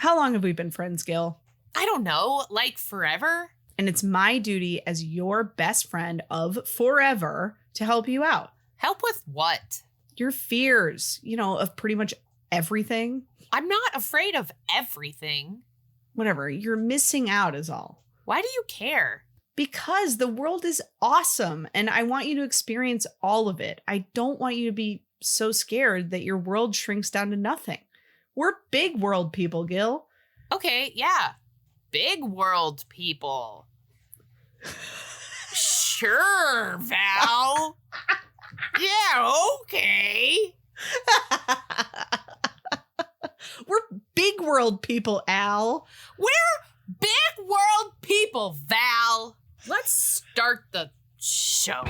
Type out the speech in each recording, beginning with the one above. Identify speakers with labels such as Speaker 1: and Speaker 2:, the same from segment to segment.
Speaker 1: How long have we been friends, Gil?
Speaker 2: I don't know, like forever?
Speaker 1: And it's my duty as your best friend of forever to help you out.
Speaker 2: Help with what?
Speaker 1: Your fears, of pretty much everything.
Speaker 2: I'm not afraid of everything.
Speaker 1: Whatever. You're missing out is all.
Speaker 2: Why do you care?
Speaker 1: Because the world is awesome and I want you to experience all of it. I don't want you to be so scared that your world shrinks down to nothing. We're big world people, Gil.
Speaker 2: Okay, yeah. Big world people. Sure, Val. Yeah, okay.
Speaker 1: We're big world people, Al.
Speaker 2: We're big world people, Val. Let's start the show.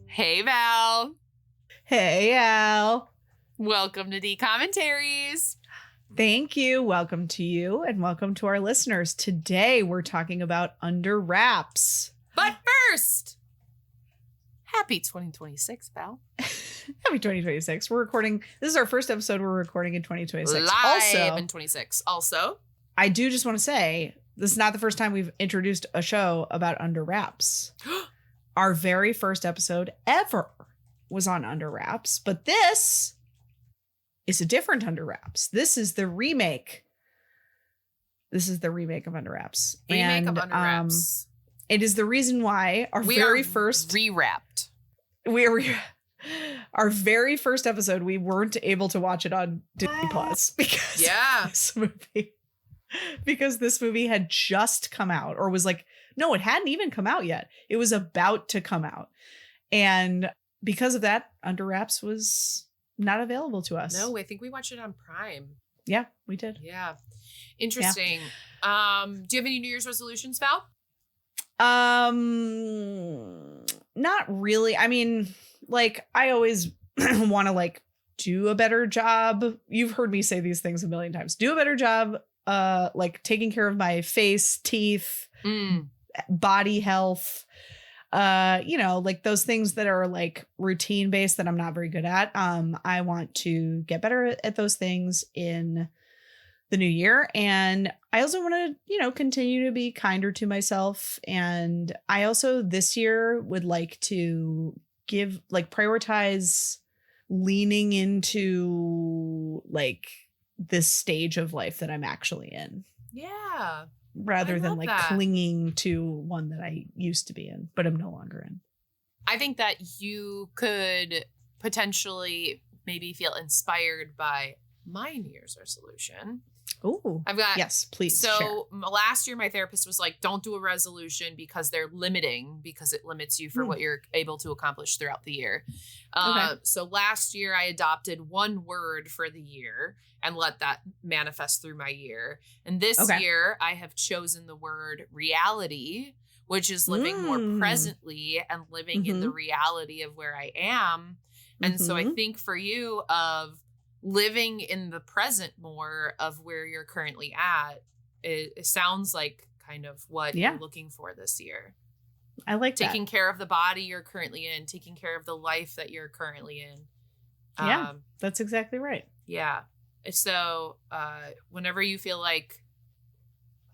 Speaker 2: Hey, Val.
Speaker 1: Hey, Al.
Speaker 2: Welcome to D-Commentaries.
Speaker 1: Thank you. Welcome to you and welcome to our listeners. Today, we're talking about Under Wraps.
Speaker 2: But first, happy 2026, Val.
Speaker 1: Happy 2026. We're recording. This is our first episode we're recording in 2026.
Speaker 2: Live in 26. Also,
Speaker 1: I do just want to say, this is not the first time we've introduced a show about Under Wraps. Our very first episode ever was on Under Wraps, but this is a different Under Wraps. This is the remake. This is the remake of Under Wraps.
Speaker 2: Remake of Under Wraps.
Speaker 1: It is the reason why our first
Speaker 2: rewrapped.
Speaker 1: Our very first episode, we weren't able to watch it on Disney Plus because this movie had just come out, or was like, no, it hadn't even come out yet. It was about to come out. And because of that, Under Wraps was not available to us.
Speaker 2: No, I think we watched it on Prime.
Speaker 1: Yeah, we did.
Speaker 2: Yeah. Interesting. Yeah. Do you have any New Year's resolutions, Val?
Speaker 1: Not really. I mean, like, I always want to do a better job. You've heard me say these things a million times. Do a better job, taking care of my face, teeth, body health, those things that are routine based that I'm not very good at. I want to get better at those things in the new year. And I also want to, continue to be kinder to myself. And I also this year would like to prioritize leaning into this stage of life that I'm actually in.
Speaker 2: Yeah.
Speaker 1: Rather than clinging to one that I used to be in, but I'm no longer in.
Speaker 2: I think that you could potentially maybe feel inspired by my New Year's resolution.
Speaker 1: Oh, yes, please.
Speaker 2: So last year, my therapist was like, don't do a resolution because they're limiting, because it limits you for what you're able to accomplish throughout the year. Okay. So last year I adopted one word for the year and let that manifest through my year. And this year I have chosen the word reality, which is living more presently and living in the reality of where I am. And so I think for you of living in the present more of where you're currently at, it sounds like kind of what you're looking for this year.
Speaker 1: I like
Speaker 2: taking care of the body you're currently in, taking care of the life that you're currently in.
Speaker 1: Yeah, that's exactly right.
Speaker 2: Yeah. So whenever you feel like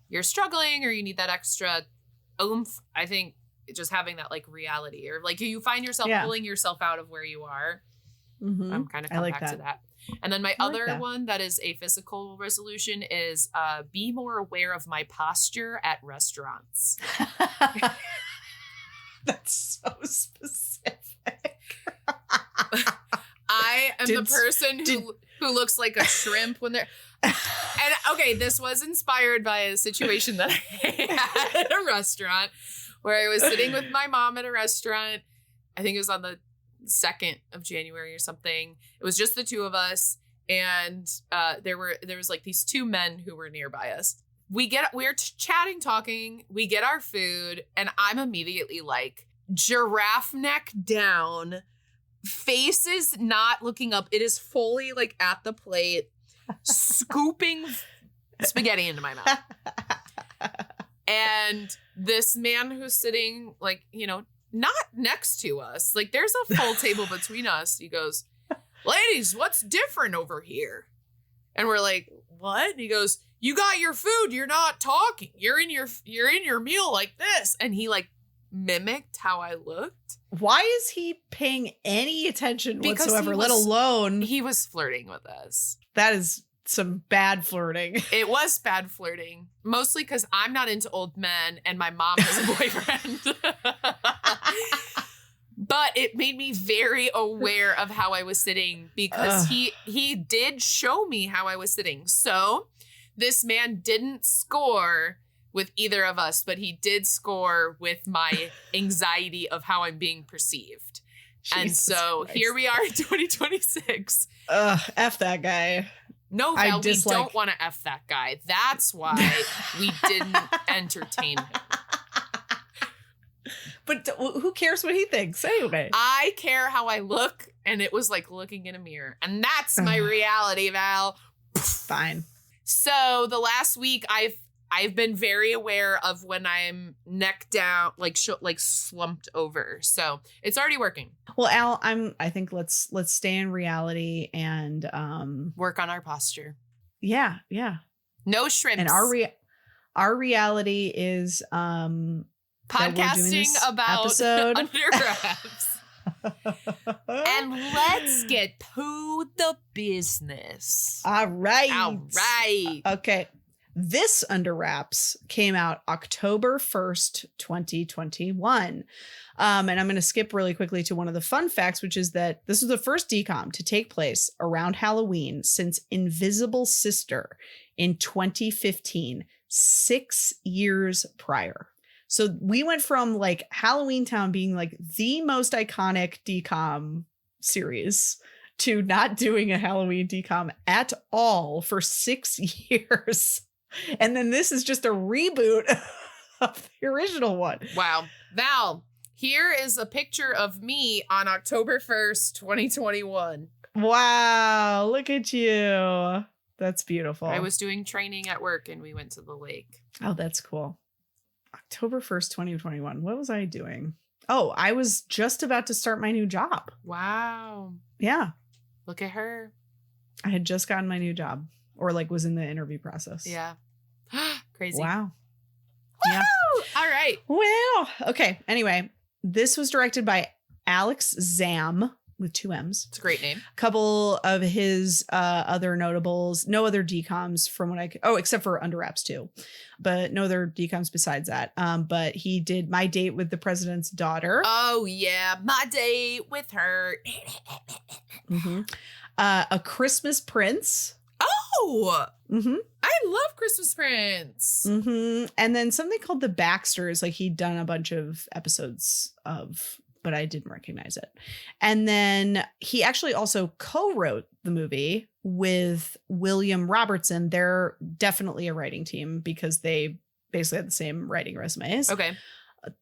Speaker 2: you're struggling or you need that extra oomph, I think just having that reality, or you find yourself pulling yourself out of where you are. I'm kind of come back to that. And then my other one that is a physical resolution is be more aware of my posture at restaurants.
Speaker 1: That's so specific.
Speaker 2: I am the person who looks like a shrimp when they're... And okay, this was inspired by a situation that I had at a restaurant where I was sitting with my mom at a restaurant. I think it was on the 2nd of January or something. It was just the two of us, and there was these two men who were nearby us. We're chatting, talking, we get our food, and I'm immediately giraffe neck down, faces not looking up. It is fully at the plate. scooping spaghetti into my mouth. And this man who's sitting, like, you know, not next to us, like there's a full table between us. He goes, ladies, what's different over here? And we're like, what? And he goes, you got your food. You're not talking. You're in your meal like this. And he like mimicked how I looked.
Speaker 1: Why is he paying any attention
Speaker 2: Because
Speaker 1: whatsoever, let alone?
Speaker 2: He was flirting with us.
Speaker 1: That is some bad flirting.
Speaker 2: It was bad flirting, mostly because I'm not into old men and my mom has a boyfriend. But it made me very aware of how I was sitting because he did show me how I was sitting. So this man didn't score with either of us, but he did score with my anxiety of how I'm being perceived. Jesus and so Christ. Here we are in 2026.
Speaker 1: F that guy.
Speaker 2: No, Val, we don't want to F that guy. That's why we didn't entertain him.
Speaker 1: But who cares what he thinks anyway?
Speaker 2: I care how I look, and it was like looking in a mirror. And that's my reality, Val.
Speaker 1: Fine.
Speaker 2: So the last week, I've been very aware of when I'm neck down, like slumped over. So it's already working.
Speaker 1: Well, Al, I think let's stay in reality and
Speaker 2: work on our posture.
Speaker 1: Yeah.
Speaker 2: No shrimps.
Speaker 1: And our reality is
Speaker 2: podcasting about under wraps. And let's get to the business.
Speaker 1: All right. Okay. This Under Wraps came out October 1st, 2021. And I'm going to skip really quickly to one of the fun facts, which is that this was the first DCOM to take place around Halloween since Invisible Sister in 2015, 6 years prior. So we went from like Halloween Town being like the most iconic DCOM series to not doing a Halloween DCOM at all for 6 years. And then this is just a reboot of the original one.
Speaker 2: Wow. Val, here is a picture of me on October 1st, 2021.
Speaker 1: Wow. Look at you. That's beautiful.
Speaker 2: I was doing training at work and we went to the lake.
Speaker 1: Oh, that's cool. October 1st, 2021. What was I doing? Oh, I was just about to start my new job.
Speaker 2: Wow.
Speaker 1: Yeah.
Speaker 2: Look at her.
Speaker 1: I had just gotten my new job or like was in the interview process.
Speaker 2: Yeah. Crazy.
Speaker 1: Wow.
Speaker 2: Woo-hoo!
Speaker 1: Yeah.
Speaker 2: All right.
Speaker 1: Well, okay. Anyway, this was directed by Alex Zam with 2 M's.
Speaker 2: It's a great name.
Speaker 1: A couple of his other notables, no other DCOMs from what except for Under Wraps 2, but no other DCOMs besides that. But he did My Date with the President's Daughter.
Speaker 2: Oh yeah, My Date with Her.
Speaker 1: Mm-hmm. A Christmas Prince.
Speaker 2: Oh,
Speaker 1: mm-hmm.
Speaker 2: I love Christmas Prince.
Speaker 1: Mm-hmm. And then something called The Baxters. Like he'd done a bunch of episodes of, but I didn't recognize it. And then he actually also co-wrote the movie with William Robertson. They're definitely a writing team because they basically had the same writing resumes.
Speaker 2: Okay.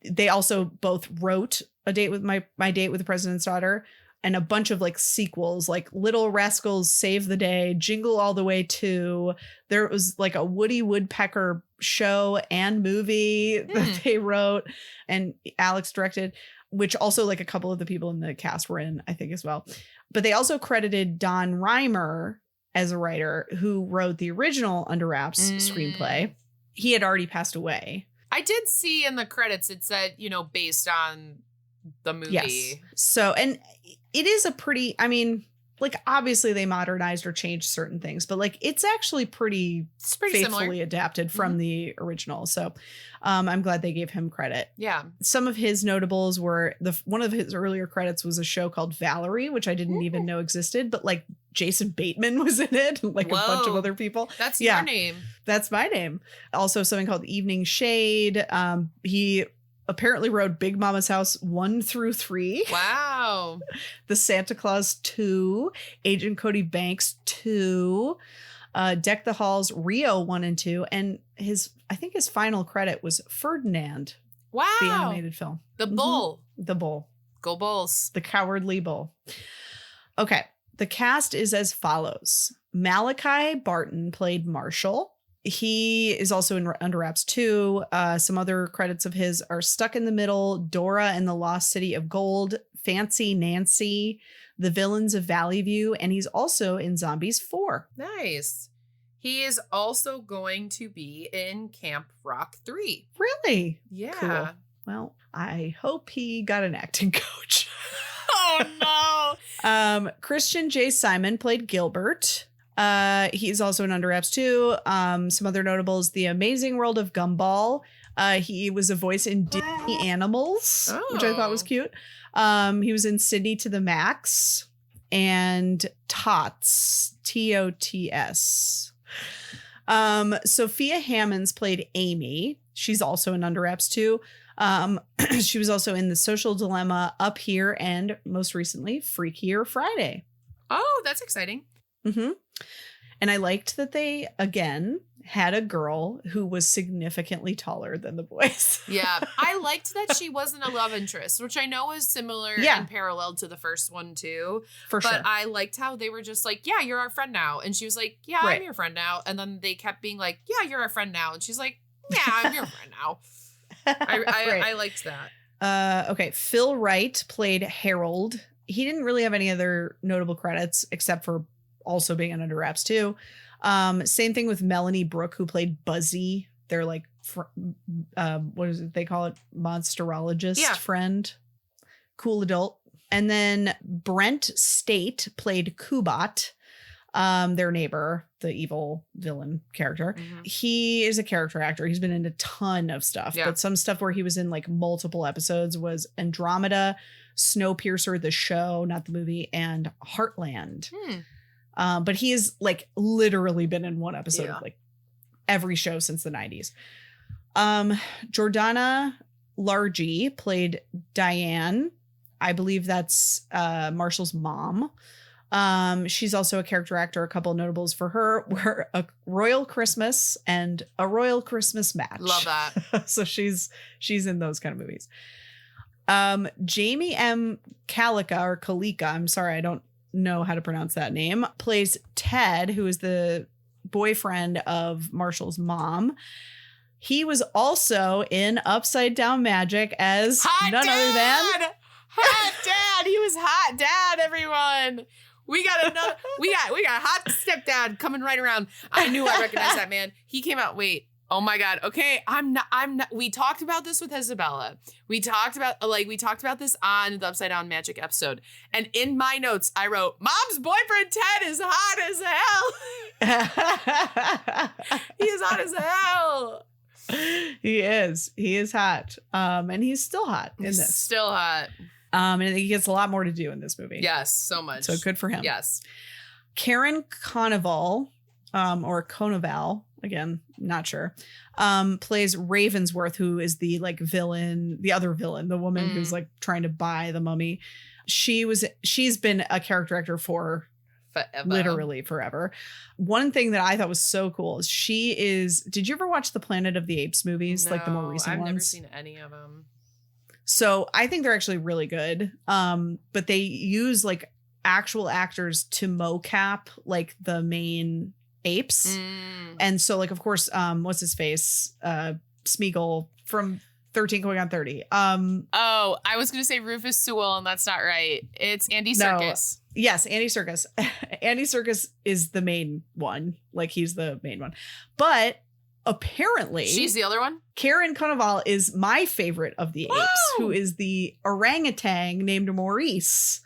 Speaker 1: They also both wrote A Date with My Date with the President's Daughter and a bunch of like sequels, like Little Rascals Save the Day, Jingle All the Way 2. There was like a Woody Woodpecker show and movie that they wrote and Alex directed, which also like a couple of the people in the cast were in, I think, as well. But they also credited Don Reimer as a writer who wrote the original Under Wraps screenplay. He had already passed away.
Speaker 2: I did see in the credits, it said, based on the movie.
Speaker 1: Yes. So, and it is a pretty, I mean, like obviously they modernized or changed certain things, but like it's actually pretty faithfully
Speaker 2: similar.
Speaker 1: adapted from the original. So I'm glad they gave him credit.
Speaker 2: Yeah.
Speaker 1: Some of his notables were one of his earlier credits was a show called Valerie, which I didn't even know existed, but like Jason Bateman was in it, like a bunch of other people.
Speaker 2: That's your name.
Speaker 1: That's my name. Also something called Evening Shade. He apparently wrote Big Mama's House 1 through 3.
Speaker 2: Wow.
Speaker 1: The Santa Claus 2, Agent Cody Banks 2, Deck the Halls, Rio 1 and 2, and I think his final credit was Ferdinand.
Speaker 2: Wow.
Speaker 1: The animated film.
Speaker 2: The Bull.
Speaker 1: The Bull.
Speaker 2: Go Bulls.
Speaker 1: The Cowardly Bull. Okay. The cast is as follows. Malachi Barton played Marshall. He is also in Under Wraps 2. Some other credits of his are Stuck in the Middle, Dora and the Lost City of Gold, Fancy Nancy, The Villains of Valley View, and he's also in Zombies 4.
Speaker 2: Nice. He is also going to be in Camp Rock 3.
Speaker 1: Really?
Speaker 2: Yeah.
Speaker 1: Cool. Well, I hope he got an acting coach.
Speaker 2: Oh, no.
Speaker 1: Christian J. Simon played Gilbert. He's also in Under Wraps 2. Some other notables, The Amazing World of Gumball. He was a voice in Disney Animals, which I thought was cute. He was in Sydney to the Max and Tots, Tots. Sophia Hammonds played Amy. She's also in Under Wraps 2. She was also in The Social Dilemma, Up Here, and most recently, Freakier Friday.
Speaker 2: Oh, that's exciting.
Speaker 1: Mm-hmm. And I liked that they, again, had a girl who was significantly taller than the boys.
Speaker 2: Yeah. I liked that she wasn't a love interest, which I know is similar and parallel to the first one, too.
Speaker 1: For sure.
Speaker 2: But I liked how they were just like, yeah, you're our friend now. And she was like, yeah, I'm your friend now. And then they kept being like, yeah, you're our friend now. And she's like, yeah, I'm your friend now. I liked that.
Speaker 1: Okay. Phil Wright played Harold. He didn't really have any other notable credits except for also being in Under Wraps 2. Same thing with Melanie Brooke, who played Buzzy. They're like, what is it? They call it monsterologist friend. Cool adult. And then Brent State played Kubat, their neighbor, the evil villain character. Mm-hmm. He is a character actor. He's been in a ton of stuff, but some stuff where he was in like multiple episodes was Andromeda, Snowpiercer, the show, not the movie, and Heartland. But he has like literally been in one episode of like every show since the 90s. Jordana Largy played Diane. I believe that's Marshall's mom. She's also a character actor. A couple of notables for her were A Royal Christmas and A Royal Christmas Match.
Speaker 2: Love that.
Speaker 1: So she's in those kind of movies. Jamie M. Kalika, I'm sorry, I don't know how to pronounce that name, plays Ted, who is the boyfriend of Marshall's mom. He was also in Upside Down Magic as none other than
Speaker 2: Hot Dad. He was Hot Dad, everyone. We got Hot Stepdad coming right around. I knew I recognized that man. He came out. Wait. Oh my God. Okay. I'm not, we talked about this with Isabella. We talked about this on the Upside Down Magic episode. And in my notes, I wrote, Mom's boyfriend, Ted, is hot as hell. He is hot as hell.
Speaker 1: He is hot. And he's still hot in this.
Speaker 2: Still hot.
Speaker 1: And I think he gets a lot more to do in this movie.
Speaker 2: Yes. So much.
Speaker 1: So good for him.
Speaker 2: Yes.
Speaker 1: Karen Conoval, or Conoval, again, not sure, plays Ravensworth, who is the like villain, the other villain, the woman who's like trying to buy the mummy. She's been a character actor for literally forever. One thing that I thought was so cool is did you ever watch the Planet of the Apes movies?
Speaker 2: No,
Speaker 1: like the more recent ones?
Speaker 2: I've never seen any of them.
Speaker 1: So I think they're actually really good. But they use like actual actors to mocap like the main apes. And so like, of course, what's his face? Smeagol from 13 Going on 30.
Speaker 2: Oh, I was going to say Rufus Sewell, and that's not right. It's Andy Serkis.
Speaker 1: No. Yes, Andy Serkis. Andy Serkis is the main one. Like he's the main one. But apparently
Speaker 2: she's the other one.
Speaker 1: Karen Conoval is my favorite of the apes, who is the orangutan named Maurice.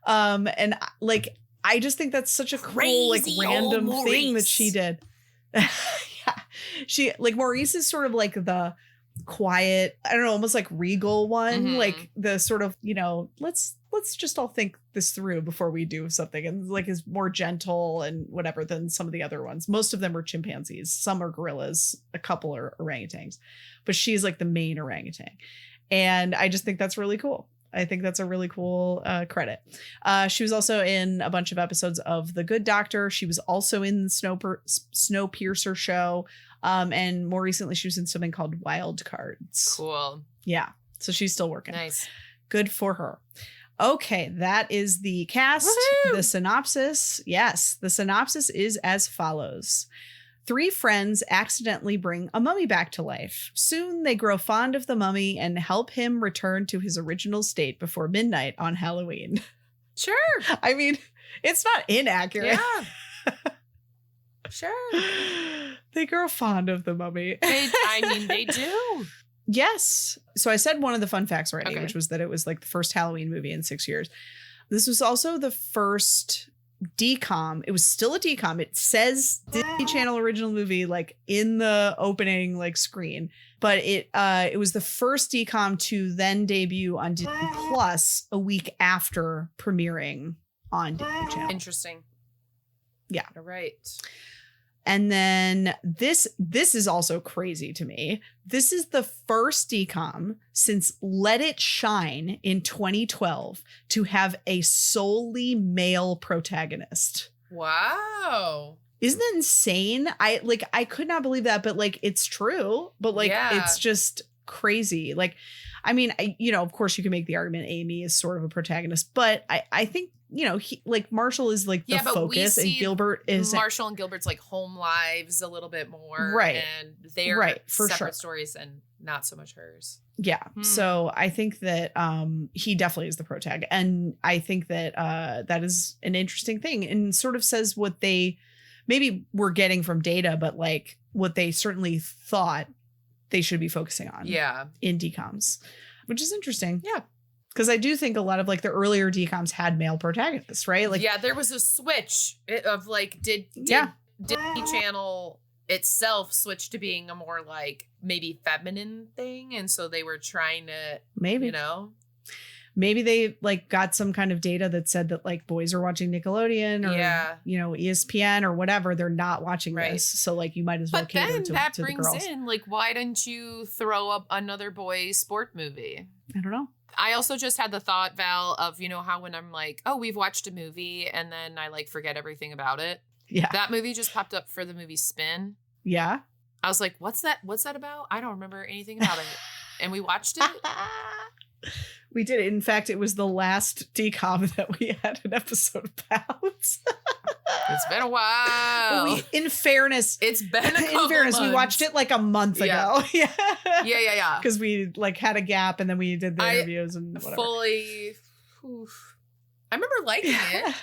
Speaker 1: And like, I just think that's such a cool, like random thing that she did. Yeah. She like Maurice is sort of like the quiet, I don't know, almost like regal one, like the sort of, you know, let's just all think this through before we do something, and like is more gentle and whatever than some of the other ones. Most of them are chimpanzees, some are gorillas, a couple are orangutans, but she's like the main orangutan, and I just think that's really cool. I think that's a really cool credit. She was also in a bunch of episodes of The Good Doctor. She was also in the Snowpiercer show. And more recently, she was in something called Wild Cards.
Speaker 2: Cool.
Speaker 1: Yeah. So she's still working.
Speaker 2: Nice.
Speaker 1: Good for her. Okay, that is the cast.
Speaker 2: Woohoo!
Speaker 1: The synopsis. Yes, the synopsis is as follows. 3 friends accidentally bring a mummy back to life. Soon they grow fond of the mummy and help him return to his original state before midnight on Halloween.
Speaker 2: Sure.
Speaker 1: I mean, it's not inaccurate.
Speaker 2: Yeah. Sure.
Speaker 1: They grow fond of the mummy.
Speaker 2: They do.
Speaker 1: Yes. So I said one of the fun facts already,
Speaker 2: Okay.
Speaker 1: which was that it was like the first Halloween movie in 6 years. This was also the first DCOM. It was still a DCOM. It says Disney Channel original movie like in the opening like screen, but it was the first DCOM to then debut on Disney Plus a week after premiering on Disney Channel.
Speaker 2: Interesting.
Speaker 1: Yeah.
Speaker 2: All right.
Speaker 1: And then this is also crazy to me. This is the first DCOM since Let It Shine in 2012 to have a solely male protagonist.
Speaker 2: Wow.
Speaker 1: Isn't that insane? I could not believe that, but like it's true. But like it's just crazy. Like, I mean, of course you can make the argument Amy is sort of a protagonist, but I think Marshall is like the focus and Gilbert is
Speaker 2: Marshall and Gilbert's like home lives a little bit more.
Speaker 1: Right.
Speaker 2: And they're
Speaker 1: for
Speaker 2: separate
Speaker 1: sure.
Speaker 2: stories and not so much hers.
Speaker 1: Yeah. So I think that he definitely is the protag. And I think that that is an interesting thing and sort of says what they maybe were getting from Data, but like what they certainly thought they should be focusing on in DCOMs, which is interesting.
Speaker 2: Yeah.
Speaker 1: Because I do think a lot of like the earlier DCOMs had male protagonists, right? Like,
Speaker 2: yeah, there was a switch of like, did Disney Channel itself switch to being a more like maybe feminine thing, and so they were trying to
Speaker 1: maybe they like got some kind of data that said that like boys are watching Nickelodeon or ESPN or whatever, they're not watching this, so like you might as well cater to the girls. But then that brings
Speaker 2: in like, why didn't you throw up another boy sport movie?
Speaker 1: I don't know.
Speaker 2: I also just had the thought, Val, of, how when I'm like, oh, we've watched a movie and then I like forget everything about it.
Speaker 1: Yeah.
Speaker 2: That movie just popped up for the movie Spin.
Speaker 1: Yeah.
Speaker 2: I was like, what's that about? I don't remember anything about it. And we watched it.
Speaker 1: We did. In fact, it was the last DCOM that we had an episode about.
Speaker 2: It's been a while.
Speaker 1: In fairness,
Speaker 2: it's been a couple months.
Speaker 1: We watched it like a month ago.
Speaker 2: Yeah.
Speaker 1: Because we like had a gap and then we did the interviews and whatever.
Speaker 2: I remember liking it.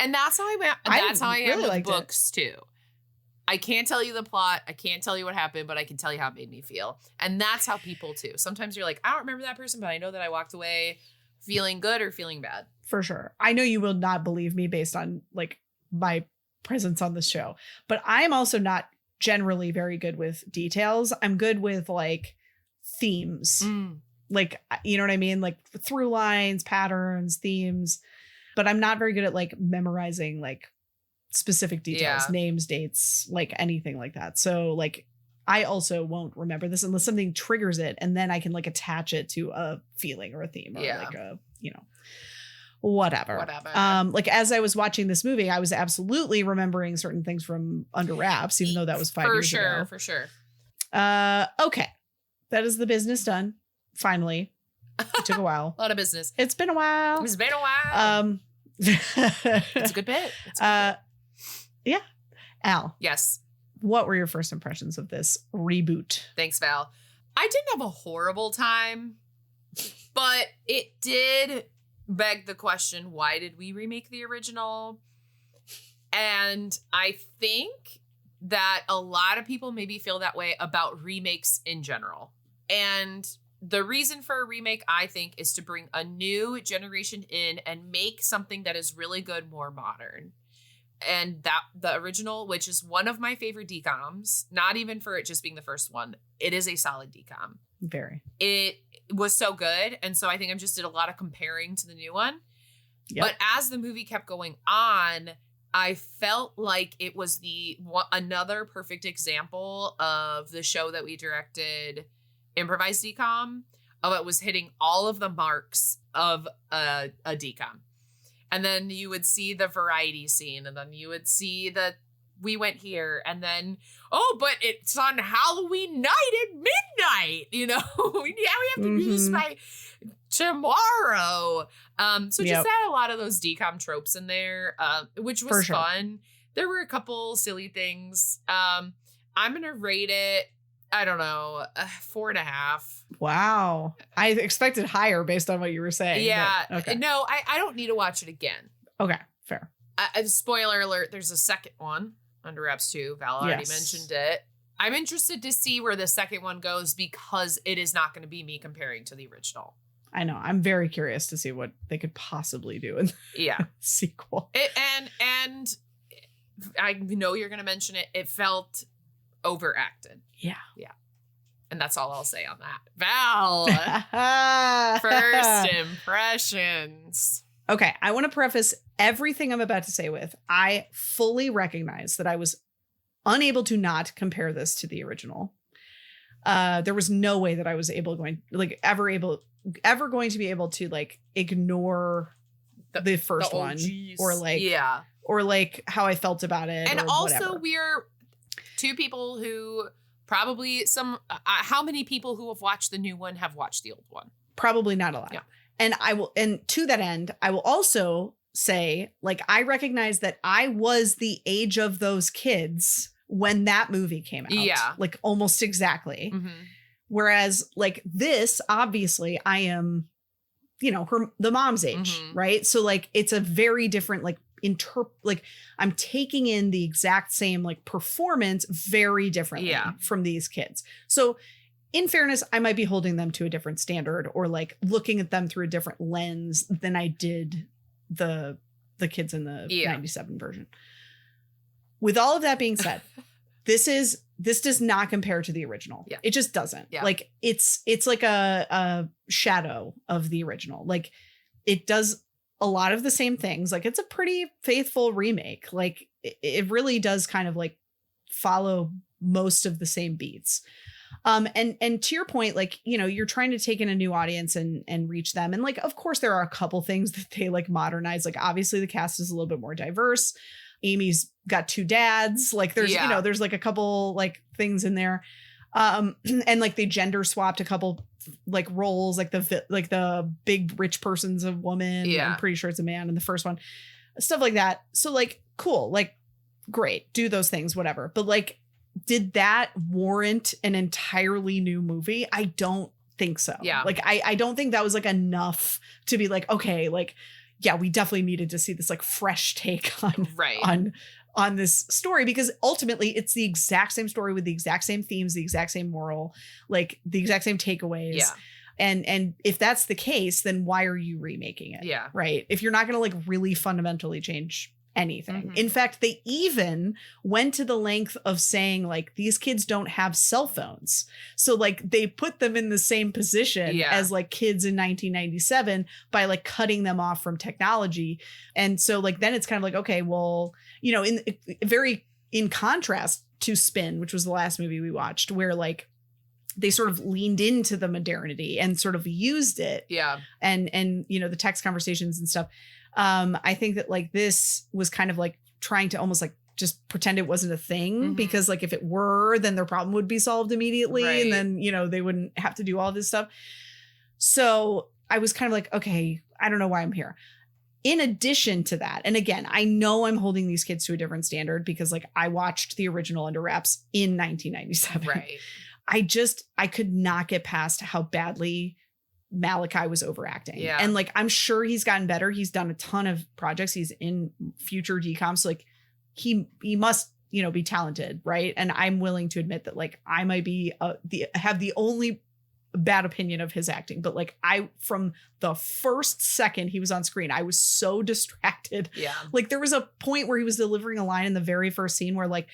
Speaker 2: And that's how I went. That's how I am with books too. I can't tell you the plot. I can't tell you what happened, but I can tell you how it made me feel. And that's how people too. Sometimes you're like, I don't remember that person, but I know that I walked away feeling good or feeling bad.
Speaker 1: For sure. I know you will not believe me based on like my presence on this show, but I'm also not generally very good with details. I'm good with like themes, like, you know what I mean? Like through lines, patterns, themes, but I'm not very good at like memorizing like specific details, names, dates, like anything like that. So like, I also won't remember this unless something triggers it. And then I can like attach it to a feeling or a theme or like a, whatever. Like as I was watching this movie, I was absolutely remembering certain things from Under Wraps, even though that was 5 years ago.
Speaker 2: For sure.
Speaker 1: Okay. That is the business done. Finally. It took a while.
Speaker 2: A lot of business.
Speaker 1: It's been a while.
Speaker 2: It's been a while. It's a good bit.
Speaker 1: Yeah. Al.
Speaker 2: Yes.
Speaker 1: What were your first impressions of this reboot?
Speaker 2: Thanks, Val. I didn't have a horrible time, but it did beg the question, why did we remake the original? And I think that a lot of people maybe feel that way about remakes in general. And the reason for a remake, I think, is to bring a new generation in and make something that is really good more modern. And that the original, which is one of my favorite DCOMs, not even for it just being the first one, it is a solid DCOM.
Speaker 1: Very.
Speaker 2: It was so good. And so I think I just did a lot of comparing to the new one. Yep. But as the movie kept going on, I felt like it was another perfect example of the show that we directed, Improvised DCOM, of it was hitting all of the marks of a DCOM. And then you would see the variety scene, and then you would see that we went here, and then, but it's on Halloween night at midnight, we have to do this by tomorrow. So just had a lot of those decom tropes in there, which was fun. There were a couple silly things. I'm gonna rate it, I don't know, 4.5.
Speaker 1: Wow. I expected higher based on what you were saying.
Speaker 2: Yeah.
Speaker 1: Okay.
Speaker 2: No, I don't need to watch it again.
Speaker 1: Okay, fair.
Speaker 2: Spoiler alert, there's a second one, Under Wraps 2. Val already mentioned it. I'm interested to see where the second one goes because it is not going to be me comparing to the original.
Speaker 1: I know. I'm very curious to see what they could possibly do in the sequel.
Speaker 2: And I know you're going to mention it. It felt overacted. Yeah. Yeah. And that's all I'll say on that. Val, first impressions.
Speaker 1: Okay. I want to preface everything I'm about to say with, I fully recognize that I was unable to not compare this to the original. There was no way that I was ever going to be able to like ignore the first one or like how I felt about it.
Speaker 2: And also we're two people who probably how many people who have watched the new one have watched the old one?
Speaker 1: Probably not a lot. Yeah. And to that end, I will also say, like, I recognize that I was the age of those kids when that movie came out. Yeah. Like almost exactly. Mm-hmm. Whereas like this, obviously I am, the mom's age, right? So like, it's a very different, like, I'm taking in the exact same like performance very differently from these kids. So in fairness, I might be holding them to a different standard or like looking at them through a different lens than I did the kids in the 97 version. With all of that being said, this does not compare to the original. Yeah. It just doesn't. Yeah. Like it's like a shadow of the original. Like it does a lot of the same things. Like it's a pretty faithful remake. Like it really does kind of like follow most of the same beats. And to your point, like, you're trying to take in a new audience and reach them. And like, of course, there are a couple things that they like modernize. Like obviously the cast is a little bit more diverse. Amy's got 2 dads. Like there's, there's like a couple like things in there. And like they gender swapped a couple like roles, like the big rich person's a woman. Yeah. I'm pretty sure it's a man in the first one, stuff like that. So like, cool, like great, do those things, whatever. But like, did that warrant an entirely new movie? I don't think so. Yeah. Like, I don't think that was like enough to be like, okay, like, yeah, we definitely needed to see this like fresh take on this story, because ultimately it's the exact same story with the exact same themes, the exact same moral, like the exact same takeaways. Yeah. And if that's the case, then why are you remaking it? Yeah. Right. If you're not going to like really fundamentally change anything. Mm-hmm. In fact, they even went to the length of saying like these kids don't have cell phones. So like they put them in the same position as like kids in 1997 by like cutting them off from technology. And so like then it's kind of like, okay, well, in contrast to Spin, which was the last movie we watched, where like they sort of leaned into the modernity and sort of used it. Yeah. And the text conversations and stuff. I think that like this was kind of like trying to almost like just pretend it wasn't a thing, because like if it were, then their problem would be solved immediately. Right. And then, they wouldn't have to do all this stuff. So I was kind of like, okay, I don't know why I'm here. In addition to that, and again, I know I'm holding these kids to a different standard because like I watched the original Under Wraps in 1997. Right. I could not get past how badly Malachi was overacting. Yeah. And like, I'm sure he's gotten better. He's done a ton of projects. He's in future DCOMs. So like he must, be talented. Right. And I'm willing to admit that like, I might be have the only bad opinion of his acting, but like from the first second he was on screen, I was so distracted. Yeah. Like there was a point where he was delivering a line in the very first scene where like,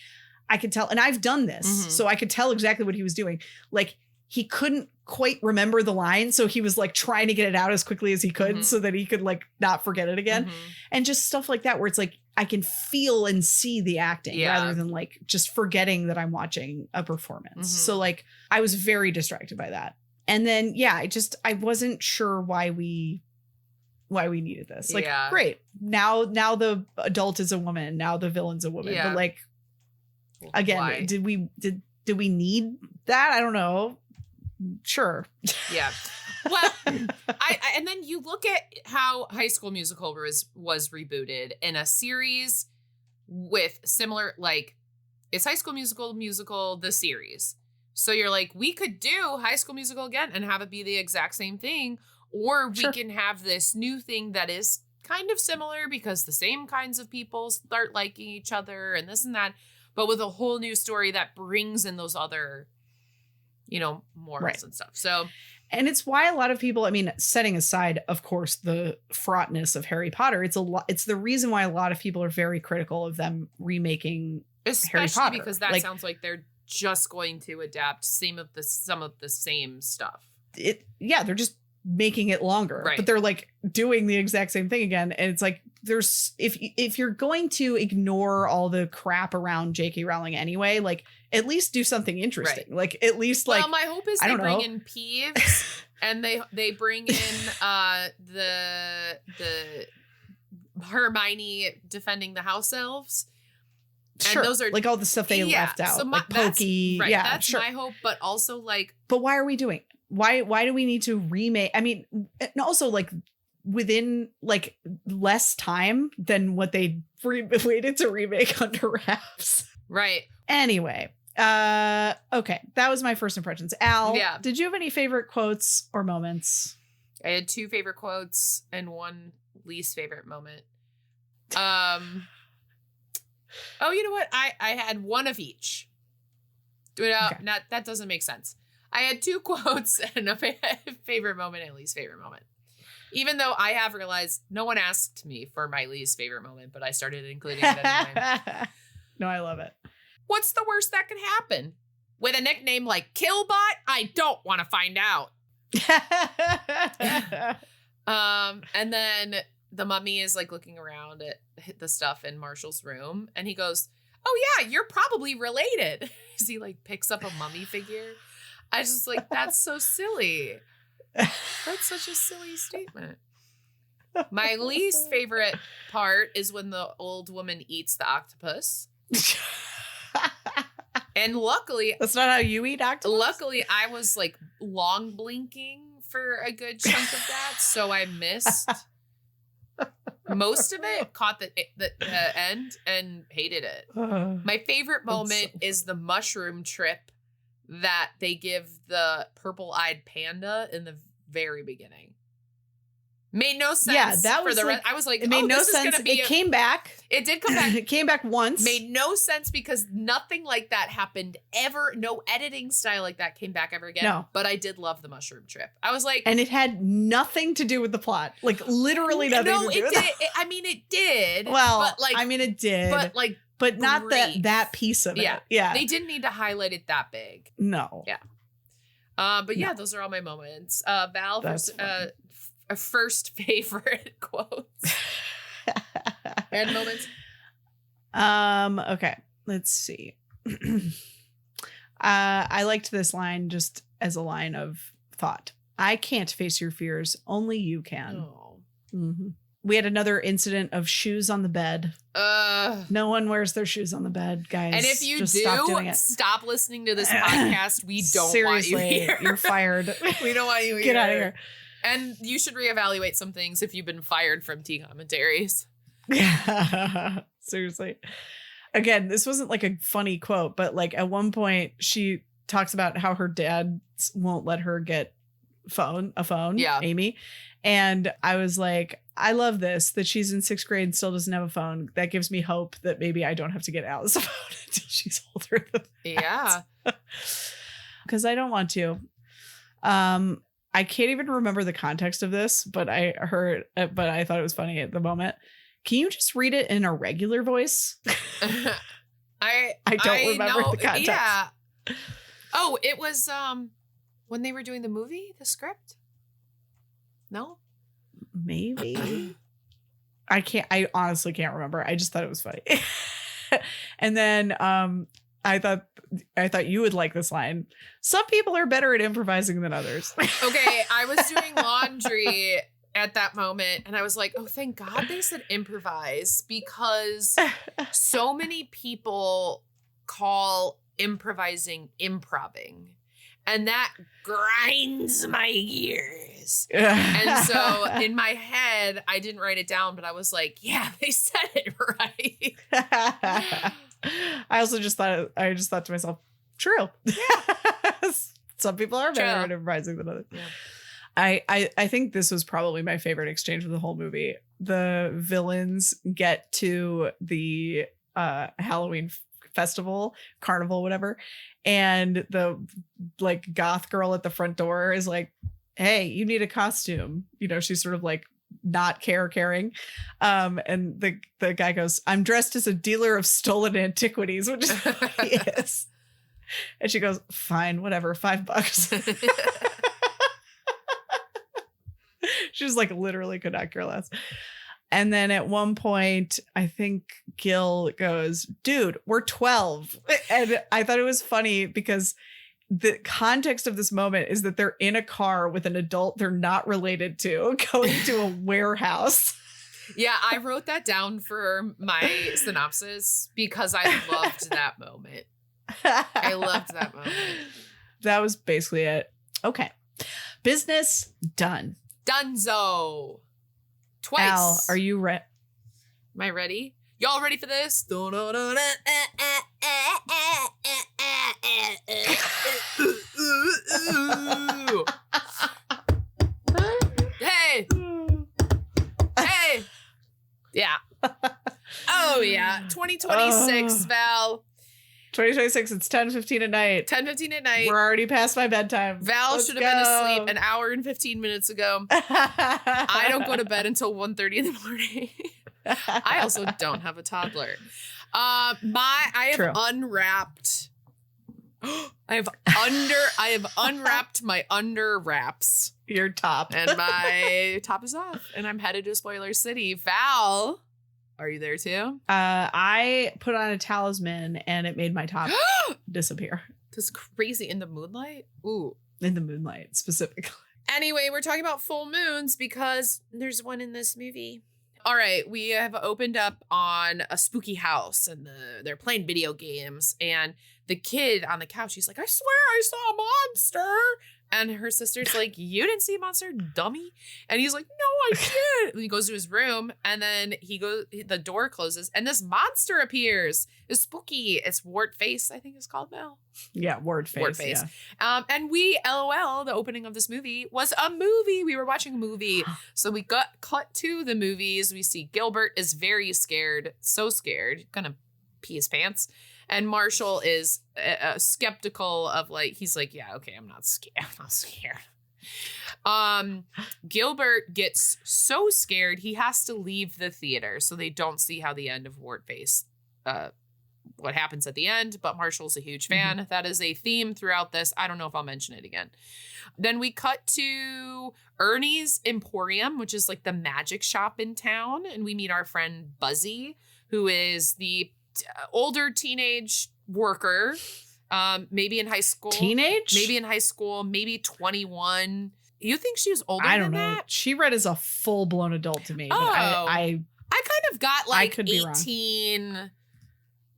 Speaker 1: I could tell, and I've done this, so I could tell exactly what he was doing. Like he couldn't quite remember the line. So he was like trying to get it out as quickly as he could so that he could like not forget it again. And just stuff like that, where it's like, I can feel and see the acting rather than like just forgetting that I'm watching a performance. So like, I was very distracted by that. And then, I wasn't sure why we needed this. Like, great. Now the adult is a woman. Now the villain's a woman. But like, again, why? Did we need that? I don't know. sure.
Speaker 2: Yeah. Well, I and then you look at how High School Musical was rebooted in a series with similar, like, it's High School Musical the series. So you're like, we could do High School Musical again and have it be the exact same thing, or we can have this new thing that is kind of similar because the same kinds of people start liking each other and this and that, but with a whole new story that brings in those other, morals and stuff. So,
Speaker 1: and it's why a lot of people, I mean, setting aside, of course, the fraughtness of Harry Potter, it's the reason why a lot of people are very critical of them remaking Harry Potter.
Speaker 2: Especially because that sounds like they're just going to adapt some of the same stuff.
Speaker 1: They're just making it longer,
Speaker 2: right.
Speaker 1: But they're like doing the exact same thing again. And it's like, there's, if you're going to ignore all the crap around J.K. Rowling anyway, like at least do something interesting. Right. Like at least
Speaker 2: well, my hope is they bring in Peeves and they bring in the Hermione defending the house elves.
Speaker 1: Sure.
Speaker 2: And those are
Speaker 1: like all the stuff they left out. So like Pokey.
Speaker 2: That's, right,
Speaker 1: yeah,
Speaker 2: that's
Speaker 1: sure.
Speaker 2: my hope. But also like,
Speaker 1: but why are we doing? Why do we need to remake? I mean, and also like within like less time than what they waited to remake Under Wraps.
Speaker 2: Right.
Speaker 1: Anyway, okay, that was my first impressions. Al, did you have any favorite quotes or moments?
Speaker 2: I had 2 favorite quotes and 1 least favorite moment. Oh, you know what? I had 1 of each. That doesn't make sense. I had 2 quotes and a favorite moment and least favorite moment. Even though I have realized no one asked me for my least favorite moment, but I started including it anyway.
Speaker 1: No, I love it.
Speaker 2: What's the worst that could happen? With a nickname like Killbot, I don't want to find out. And then the mummy is like looking around at the stuff in Marshall's room, and he goes, "Oh yeah, you're probably related." As he like picks up a mummy figure. I just like, that's so silly. That's such a silly statement. My least favorite part is when the old woman eats the octopus. And luckily,
Speaker 1: that's not how you eat octopus.
Speaker 2: Luckily, I was like long blinking for a good chunk of that, so I missed most of it. Caught the end and hated it. My favorite moment is the mushroom trip that they give the purple-eyed panda in the very beginning. Made no sense.
Speaker 1: Yeah, that was
Speaker 2: I was like,
Speaker 1: it made no sense. It came back.
Speaker 2: It did come back.
Speaker 1: It came back once.
Speaker 2: Made no sense because nothing like that happened ever. No editing style like that came back ever again.
Speaker 1: No.
Speaker 2: But I did love the mushroom trip. I was like,
Speaker 1: and it had nothing to do with the plot. Like literally nothing.
Speaker 2: No,
Speaker 1: to do
Speaker 2: it
Speaker 1: with
Speaker 2: did. It did.
Speaker 1: Well,
Speaker 2: but like,
Speaker 1: it did. But not that piece of it. Yeah.
Speaker 2: They didn't need to highlight it that big.
Speaker 1: No.
Speaker 2: Yeah. But yeah, those are all my moments. Val, first favorite quotes and moments.
Speaker 1: Okay, let's see. I liked this line just as a line of thought. I can't face your fears. Only you can.
Speaker 2: Oh.
Speaker 1: Mm-hmm. We had another incident of shoes on the bed. No one wears their shoes on the bed, guys.
Speaker 2: And if you
Speaker 1: just
Speaker 2: do, stop listening to this podcast. We don't
Speaker 1: Seriously,
Speaker 2: want you here.
Speaker 1: You're fired.
Speaker 2: We don't want you here.
Speaker 1: Get out of here.
Speaker 2: And you should reevaluate some things if you've been fired from tea commentaries.
Speaker 1: Yeah, seriously. Again, this wasn't like a funny quote, but like at one point she talks about how her dad won't let her get a phone, Amy. And I was like, I love this, that she's in 6th grade and still doesn't have a phone. That gives me hope that maybe I don't have to get Alice a phone until she's older than that.
Speaker 2: Yeah.
Speaker 1: Because I don't want to. I can't even remember the context of this, but I thought it was funny at the moment. Can you just read it in a regular voice? I don't remember the context.
Speaker 2: Yeah. Oh, it was when they were doing the movie, the script? No?
Speaker 1: Maybe. I honestly can't remember. I just thought it was funny. And then I thought you would like this line. Some people are better at improvising than others.
Speaker 2: Okay, I was doing laundry at that moment and I was like, oh, thank God they said improvise, because so many people call improvising improving. And that grinds my gears. And so in my head, I didn't write it down, but I was like, yeah, they said it right.
Speaker 1: I just thought to myself, true. Some people are better at improvising than others. Yeah. I think this was probably my favorite exchange of the whole movie. The villains get to the Halloween festival, carnival, whatever, and the like goth girl at the front door is like, hey, you need a costume. You know, she's sort of like not caring. And the guy goes, I'm dressed as a dealer of stolen antiquities, which is what he is. And she goes, fine, whatever, $5. She's like literally could not care less. And then at one point, I think Gil goes, dude, we're 12. And I thought it was funny because the context of this moment is that they're in a car with an adult they're not related to going to a warehouse.
Speaker 2: Yeah, I wrote that down for my synopsis because I loved that moment. I loved that moment.
Speaker 1: That was basically it. Okay. Business done.
Speaker 2: Dunzo. Twice.
Speaker 1: Al, are you ready?
Speaker 2: Am I ready? Y'all ready for this? Hey. Hey. Yeah. Oh, yeah. 2026, Val.
Speaker 1: 2026, it's 10:15 at night.
Speaker 2: 10:15 at night.
Speaker 1: We're already past my bedtime.
Speaker 2: Val should have been asleep an hour and 15 minutes ago. I don't go to bed until 1:30 in the morning. I also don't have a toddler. I have unwrapped. I have unwrapped my under wraps.
Speaker 1: Your top.
Speaker 2: And my top is off. And I'm headed to Spoiler City. Val, are you there too?
Speaker 1: I put on a talisman and it made my top disappear.
Speaker 2: That's crazy. In the moonlight? Ooh.
Speaker 1: In the moonlight, specifically.
Speaker 2: Anyway, we're talking about full moons because there's one in this movie. All right, we have opened up on a spooky house and they're playing video games. And the kid on the couch, he's like, I swear I saw a monster. And her sister's like, you didn't see a monster, dummy? And he's like, no, I did. And he goes to his room and then the door closes and this monster appears. It's spooky. It's Wart Face, I think it's called now.
Speaker 1: Yeah, Wart Face.
Speaker 2: Yeah. And we, LOL, the opening of this movie was a movie. We were watching a movie. So we got cut to the movies. We see Gilbert is very scared. So scared. Gonna pee his pants. And Marshall is skeptical of he's like, yeah, okay, I'm not scared. Gilbert gets so scared, he has to leave the theater so they don't see how the end of Wart Face, what happens at the end. But Marshall's a huge fan. Mm-hmm. That is a theme throughout this. I don't know if I'll mention it again. Then we cut to Ernie's Emporium, which is like the magic shop in town. And we meet our friend Buzzy, who is the older teenage worker, maybe in high school. Maybe in high school, maybe 21. You think she was older than that? That?
Speaker 1: She read as a full-blown adult to me.
Speaker 2: Oh,
Speaker 1: but I
Speaker 2: kind of got like
Speaker 1: could
Speaker 2: 18.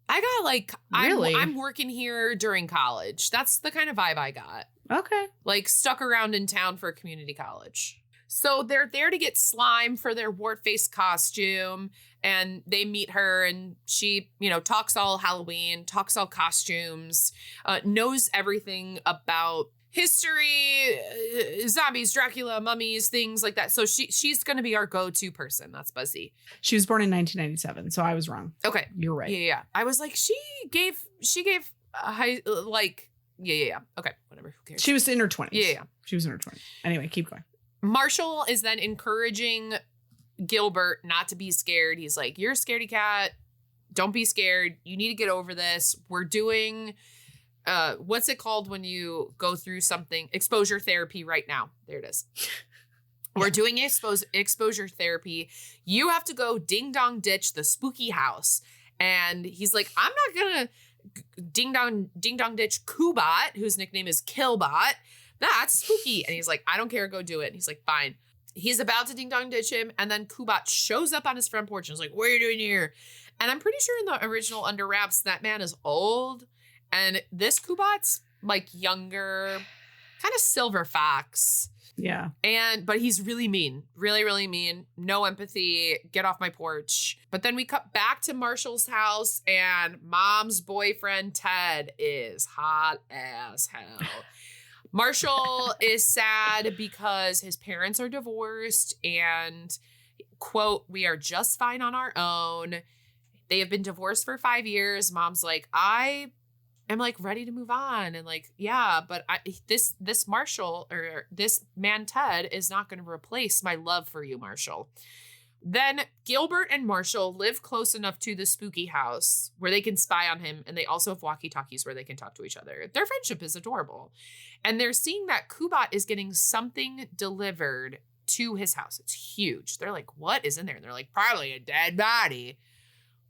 Speaker 2: I got like,
Speaker 1: really?
Speaker 2: I'm working here during college. That's the kind of vibe I got.
Speaker 1: Okay.
Speaker 2: Like stuck around in town for a community college. So they're there to get slime for their Wart Face costume. And they meet her and she, talks all Halloween, talks all costumes, knows everything about history, zombies, Dracula, mummies, things like that. So she's going to be our go-to person. That's Buzzy.
Speaker 1: She was born in 1997. So I was wrong.
Speaker 2: Okay.
Speaker 1: You're right.
Speaker 2: Yeah. I was like, she gave a high, yeah. Okay. Whatever. Who cares?
Speaker 1: She was in her 20s.
Speaker 2: Yeah.
Speaker 1: She was in her 20s. Anyway, keep going.
Speaker 2: Marshall is then encouraging Gilbert not to be scared. He's like, you're a scaredy cat. Don't be scared. You need to get over this. We're doing, what's it called when you go through something? Exposure therapy right now. There it is. We're doing exposure therapy. You have to go ding dong ditch the spooky house. And he's like, I'm not going to ding dong ditch Kubot, whose nickname is Killbot. That's spooky. And he's like, I don't care. Go do it. And he's like, fine. He's about to ding dong ditch him. And then Kubot shows up on his front porch and is like, what are you doing here? And I'm pretty sure in the original Under Wraps, that man is old. And this Kubot's like younger, kind of silver fox.
Speaker 1: Yeah.
Speaker 2: But he's really mean, really, really mean. No empathy. Get off my porch. But then we cut back to Marshall's house and mom's boyfriend, Ted, is hot as hell. Marshall is sad because his parents are divorced and, quote, we are just fine on our own. They have been divorced for 5 years. Mom's like, I'm like ready to move on. And like, yeah, but this Marshall or this man, Ted, is not going to replace my love for you, Marshall. Then Gilbert and Marshall live close enough to the spooky house where they can spy on him. And they also have walkie-talkies where they can talk to each other. Their friendship is adorable. And they're seeing that Kubat is getting something delivered to his house. It's huge. They're like, what is in there? And they're like, probably a dead body.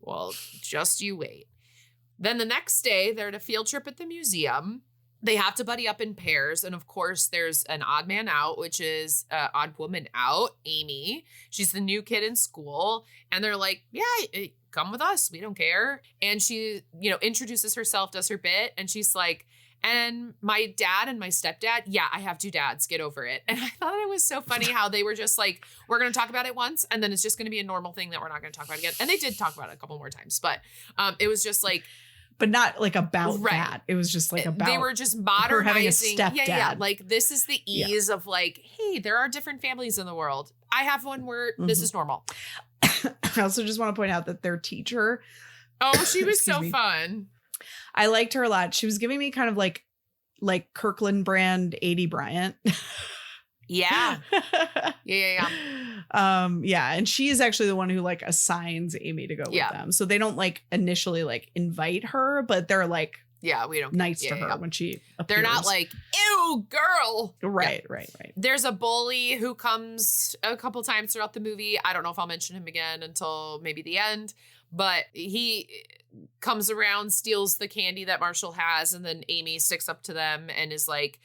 Speaker 2: Well, just you wait. Then the next day, they're at a field trip at the museum. They have to buddy up in pairs. And of course, there's an odd man out, which is odd woman out, Amy. She's the new kid in school. And they're like, yeah, come with us. We don't care. And she, introduces herself, does her bit. And she's like, and my dad and my stepdad, yeah, I have 2 dads. Get over it. And I thought it was so funny how they were just like, we're going to talk about it once. And then it's just going to be a normal thing that we're not going to talk about again. And they did talk about it a couple more times. But it was just like,
Speaker 1: but not like about that. It was just like about
Speaker 2: they were just modernizing.
Speaker 1: Having a stepdad.
Speaker 2: Yeah. Like this is the ease of like, hey, there are different families in the world. I have one where this is normal.
Speaker 1: I also just want to point out that their teacher.
Speaker 2: Oh, she was so fun.
Speaker 1: I liked her a lot. She was giving me kind of like Kirkland brand 80 Bryant.
Speaker 2: Yeah. Yeah.
Speaker 1: Yeah. And she is actually the one who like assigns Amy to go with them. So they don't like initially like invite her, but they're like,
Speaker 2: yeah, we don't
Speaker 1: nice to her when she appears.
Speaker 2: They're not like, ew, girl.
Speaker 1: Right.
Speaker 2: There's a bully who comes a couple times throughout the movie. I don't know if I'll mention him again until maybe the end, but he comes around, steals the candy that Marshall has, and then Amy sticks up to them and is like,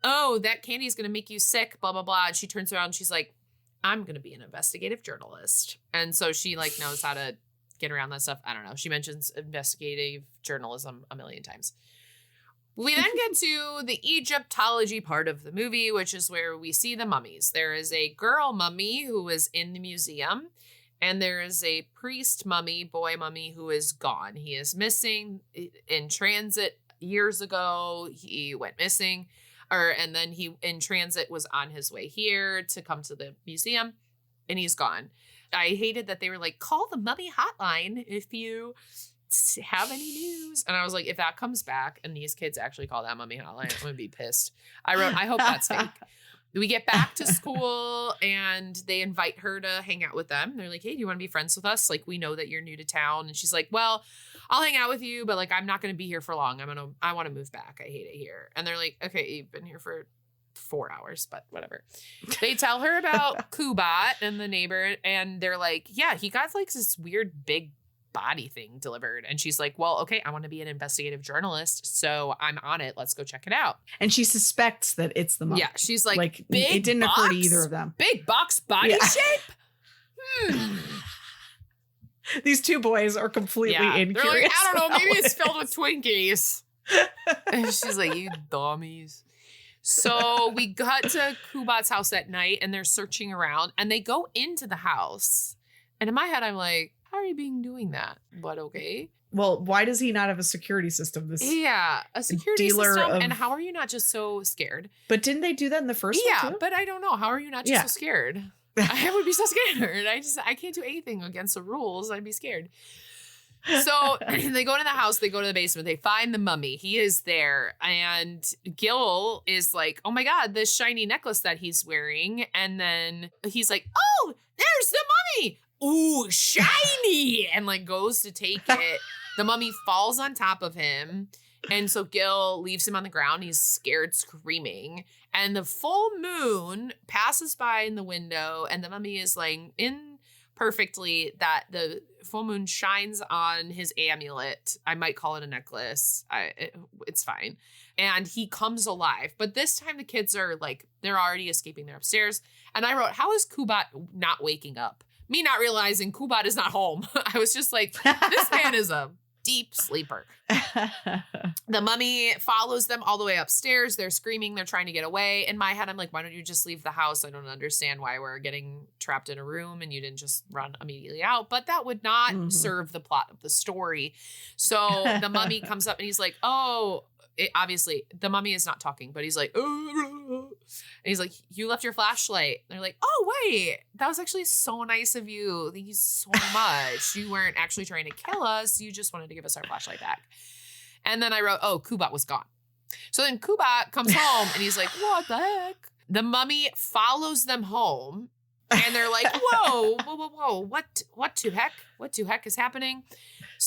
Speaker 2: oh, that candy is going to make you sick, blah, blah, blah. And she turns around and she's like, I'm going to be an investigative journalist. And so she like knows how to get around that stuff. I don't know. She mentions investigative journalism a million times. We then get to the Egyptology part of the movie, which is where we see the mummies. There is a girl mummy who is in the museum, and there is a priest mummy, boy mummy, who is gone. He is missing in transit years ago. He went missing. And then he in transit was on his way here to come to the museum, and he's gone. I hated that they were like, call the mummy hotline if you have any news. And I was like, if that comes back and these kids actually call that mummy hotline, I'm going to be pissed. I wrote, I hope that's fake. We get back to school and they invite her to hang out with them. They're like, hey, do you want to be friends with us? Like, we know that you're new to town. And she's like, well, I'll hang out with you, but like, I'm not going to be here for long. I want to move back. I hate it here. And they're like, okay, you've been here for 4 hours, but whatever. They tell her about Kubat and the neighbor. And they're like, yeah, he got like this weird big body thing delivered. And she's like, well, okay, I want to be an investigative journalist, so I'm on it. Let's go check it out.
Speaker 1: And she suspects that it's the mummy.
Speaker 2: Yeah, she's like big
Speaker 1: it didn't occur to either of them.
Speaker 2: Big box body shape.
Speaker 1: These 2 boys are completely incurious.
Speaker 2: They're like, I don't know, maybe it's filled with Twinkies. And she's like, you dummies. So we got to Kubat's house at night and they're searching around and they go into the house. And in my head, I'm like, how are you doing that? But okay.
Speaker 1: Well, why does he not have a security system? A
Speaker 2: security system. And how are you not just so scared?
Speaker 1: But didn't they do that in the first one too?
Speaker 2: But I don't know. How are you not just so scared? I would be so scared. I can't do anything against the rules. I'd be scared. So they go to the house, they go to the basement, they find the mummy. He is there. And Gil is like, oh my God, this shiny necklace that he's wearing. And then he's like, oh, there's the mummy. Ooh, shiny. And like goes to take it. The mummy falls on top of him. And so Gil leaves him on the ground. He's scared, screaming. And the full moon passes by in the window. And the mummy is laying in perfectly that the full moon shines on his amulet. I might call it a necklace. It's fine. And he comes alive. But this time the kids are like, they're already escaping. They're upstairs. And I wrote, how is Kubat not waking up? Me not realizing Kubat is not home. I was just like, this man is a deep sleeper. The mummy follows them all the way upstairs. They're screaming. They're trying to get away. In my head, I'm like, why don't you just leave the house? I don't understand why we're getting trapped in a room and you didn't just run immediately out. But that would not serve the plot of the story. So the mummy comes up and he's like, obviously the mummy is not talking, but he's like, and he's like, you left your flashlight. And they're like, oh, wait, that was actually so nice of you. Thank you so much. You weren't actually trying to kill us. You just wanted to give us our flashlight back. And then I wrote, Kubat was gone. So then Kubat comes home and he's like, what the heck? The mummy follows them home and they're like, whoa, what to heck? What to heck is happening?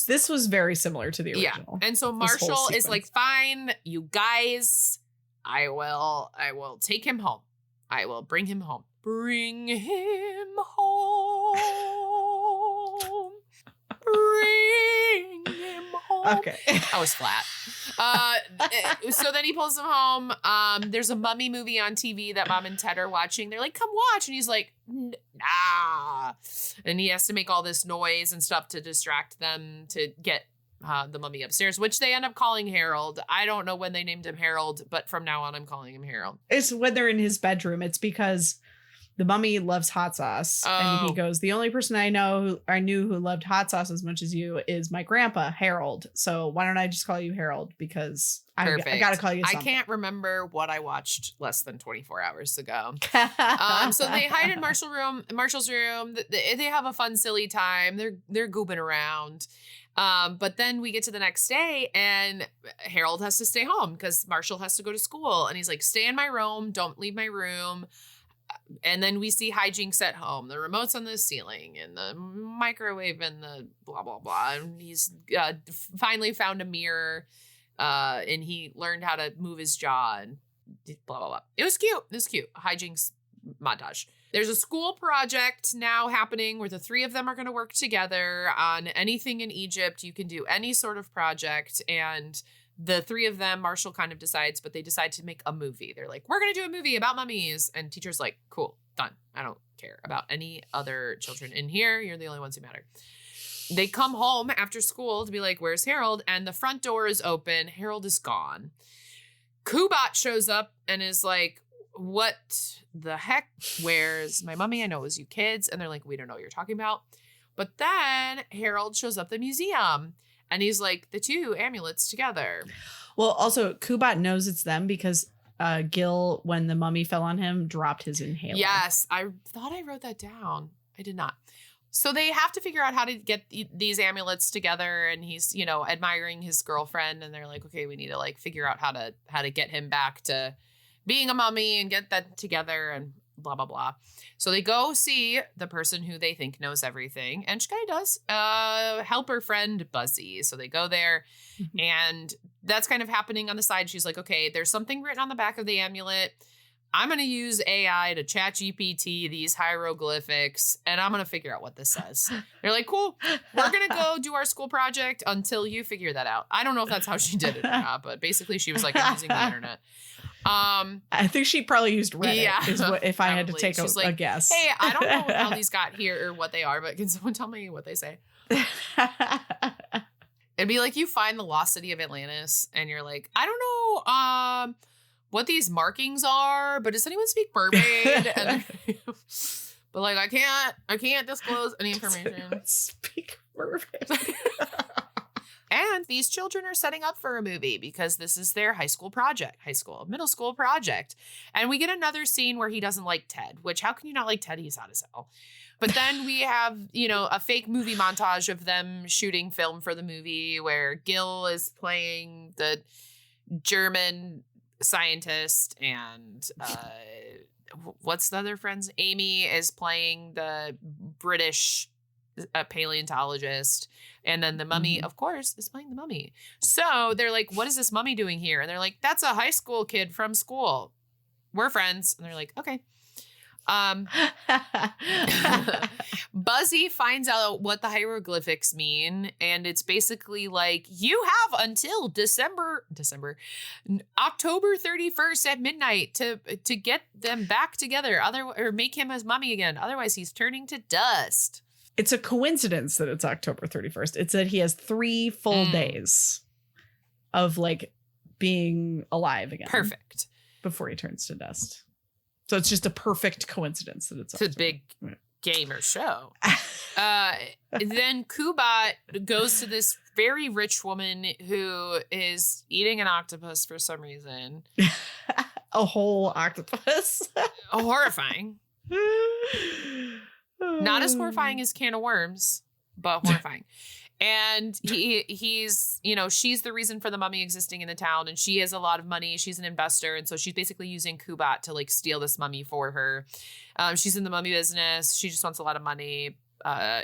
Speaker 1: This was very similar to the original.
Speaker 2: Yeah. And so Marshall is like, fine, you guys, I will take him home. I will bring him home. Bring him home. Bring him home.
Speaker 1: Okay.
Speaker 2: That was flat. So then he pulls him home. There's a mummy movie on TV that Mom and Ted are watching. They're like, come watch. And he's like, nah. And he has to make all this noise and stuff to distract them to get the mummy upstairs, which they end up calling Harold. I don't know when they named him Harold, but from now on, I'm calling him Harold.
Speaker 1: It's when they're in his bedroom. It's because the mummy loves hot sauce. And he goes, the only person I knew who loved hot sauce as much as you is my grandpa, Harold. So why don't I just call you Harold? Because I got to call you something.
Speaker 2: I can't remember what I watched less than 24 hours ago. So they hide in Marshall's room. They have a fun, silly time. They're goobing around. But then we get to the next day and Harold has to stay home because Marshall has to go to school. And he's like, stay in my room. Don't leave my room. And then we see hijinks at home. The remote's on the ceiling and the microwave and the blah, blah, blah. And he's finally found a mirror and he learned how to move his jaw and blah, blah, blah. It was cute. Hijinks montage. There's a school project now happening where the three of them are going to work together on anything in Egypt. You can do any sort of project. And the three of them, Marshall kind of decides, but they decide to make a movie. They're like, we're going to do a movie about mummies. And teacher's like, cool, done. I don't care about any other children in here. You're the only ones who matter. They come home after school to be like, where's Harold? And the front door is open. Harold is gone. Kubat shows up and is like, what the heck? Where's my mummy? I know it was you kids. And they're like, we don't know what you're talking about. But then Harold shows up at the museum. And he's like, the two amulets together.
Speaker 1: Well, also, Kubat knows it's them because Gil, when the mummy fell on him, dropped his inhaler.
Speaker 2: Yes, I thought I wrote that down. I did not. So they have to figure out how to get these amulets together. And he's, admiring his girlfriend. And they're like, okay, we need to figure out how to get him back to being a mummy and get that together and blah, blah, blah. So they go see the person who they think knows everything. And she kind of does help her friend Buzzy. So they go there and that's kind of happening on the side. She's like, okay, there's something written on the back of the amulet. I'm going to use AI to chat GPT these hieroglyphics and I'm going to figure out what this says. They're like, cool, we're going to go do our school project until you figure that out. I don't know if that's how she did it or not, but basically she was like, I'm using the internet.
Speaker 1: I think she probably used Reddit. Yeah, if I had to take a guess.
Speaker 2: Hey, I don't know how these got here or what they are, but can someone tell me what they say? It'd be like you find the lost city of Atlantis and you're like, I don't know what these markings are, but does anyone speak mermaid? But I can't disclose any information.
Speaker 1: Speak mermaid.
Speaker 2: And these children are setting up for a movie because this is their middle school project. And we get another scene where he doesn't like Ted, which how can you not like Ted? He's hot as hell. But then we have, a fake movie montage of them shooting film for the movie where Gil is playing the German scientist and what's the other friends? Amy is playing the British paleontologist. And then the mummy, of course, is playing the mummy. So they're like, what is this mummy doing here? And they're like, that's a high school kid from school. We're friends. And they're like, okay. Buzzy finds out what the hieroglyphics mean. And it's basically like, you have until October 31st at midnight to get them back together or make him his mummy again. Otherwise, he's turning to dust.
Speaker 1: it's a coincidence that it's October 31st. It's that he has 3 full days of like being alive again.
Speaker 2: Perfect.
Speaker 1: Before he turns to dust. So it's just a perfect coincidence that it's
Speaker 2: a big gamer show. Then Kubat goes to this very rich woman who is eating an octopus for some reason.
Speaker 1: A whole octopus.
Speaker 2: Horrifying. Not as horrifying as Can of Worms, but horrifying. And he's, you know, she's the reason for the mummy existing in the town, and she has a lot of money. She's an investor, and so she's basically using Kubat to like steal this mummy for her. She's in the mummy business. She just wants a lot of money,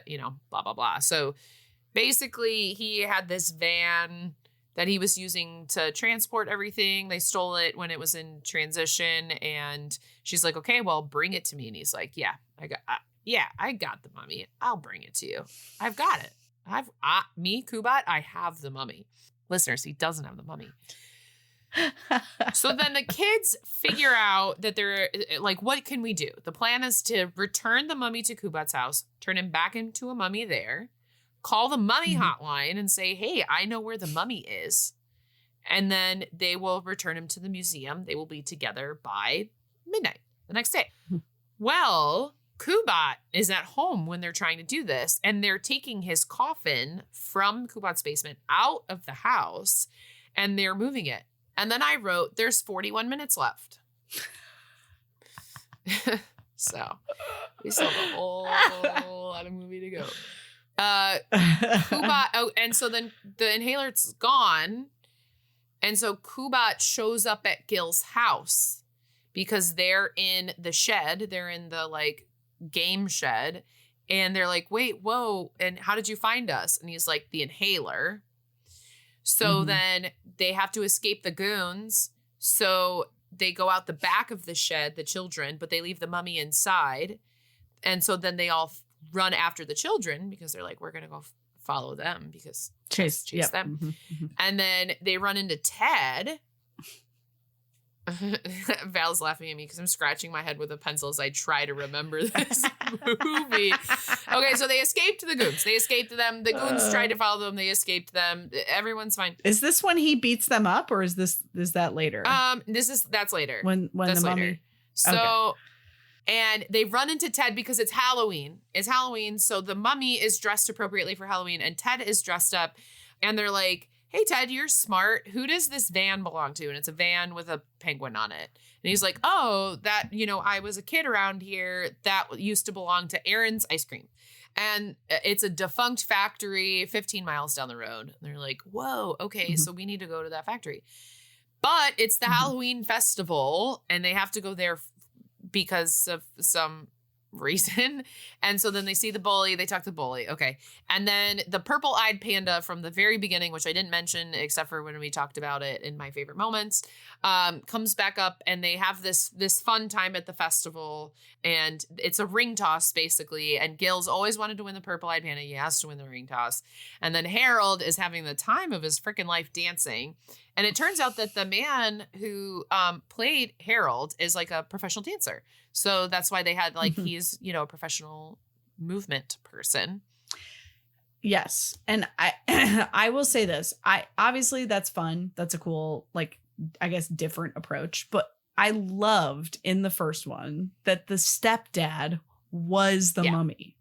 Speaker 2: you know, blah, blah, blah. So basically he had this van that he was using to transport everything. They stole it when it was in transition, and she's like, okay, well, bring it to me. And he's like, yeah, I got the mummy. I'll bring it to you. I've got it. Me, Kubat, I have the mummy. Listeners, he doesn't have the mummy. So then the kids figure out that they're like, what can we do? The plan is to return the mummy to Kubat's house, turn him back into a mummy there, call the mummy hotline and say, hey, I know where the mummy is. And then they will return him to the museum. They will be together by midnight the next day. Well, Kubat is at home when they're trying to do this, and they're taking his coffin from Kubat's basement out of the house, and they're moving it. And then I wrote, there's 41 minutes left. So we still have a whole lot of movie to go. Kubat, and so then the inhaler's gone. And so Kubat shows up at Gil's house because they're in the shed. They're in the like game shed, and they're like, wait, whoa, and how did you find us? And he's like, the inhaler. So then they have to escape the goons, so they go out the back of the shed, the children, but they leave the mummy inside. And so then they all run after the children because they're like, we're gonna go follow them because chase them. And then they run into Ted. Val's laughing at me because I'm scratching my head with a pencil as I try to remember this movie. Okay, so they escaped the goons. They escaped them. The goons tried to follow them. They escaped them. Everyone's fine.
Speaker 1: Is this when he beats them up, or is that later?
Speaker 2: That's later.
Speaker 1: When
Speaker 2: that's
Speaker 1: the
Speaker 2: later.
Speaker 1: mummy.
Speaker 2: So, and they run into Ted because it's Halloween. It's Halloween, so the mummy is dressed appropriately for Halloween, and Ted is dressed up, and they're like, hey, Ted, you're smart. Who does this van belong to? And it's a van with a penguin on it. And he's like, oh, that, you know, I was a kid around here. That used to belong to Aaron's Ice Cream. And it's a defunct factory 15 miles down the road. And they're like, whoa, okay, so we need to go to that factory. But it's the Halloween festival, and they have to go there because of some reason. And so then they see the bully, they talk to the bully. Okay. And then the purple-eyed panda from the very beginning, which I didn't mention except for when we talked about it in my favorite moments, comes back up, and they have this fun time at the festival, and it's a ring toss basically. And Gil's always wanted to win the purple-eyed panda. He has to win the ring toss. And then Harold is having the time of his freaking life dancing. And it turns out that the man who played Harold is like a professional dancer. So that's why they had like, he's, you know, a professional movement person.
Speaker 1: Yes. And I will say this. Obviously that's fun. That's a cool, like, I guess, different approach. But I loved in the first one that the stepdad was the mummy.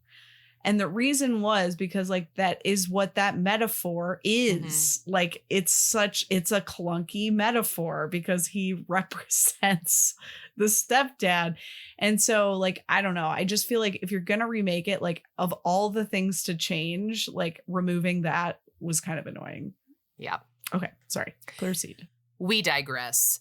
Speaker 1: And the reason was because like that is what that metaphor is. Like it's a clunky metaphor because he represents the stepdad. And so like, I don't know. I just feel like if you're going to remake it, like of all the things to change, like removing that was kind of annoying.
Speaker 2: Yeah.
Speaker 1: Okay. Sorry. Proceed.
Speaker 2: We digress.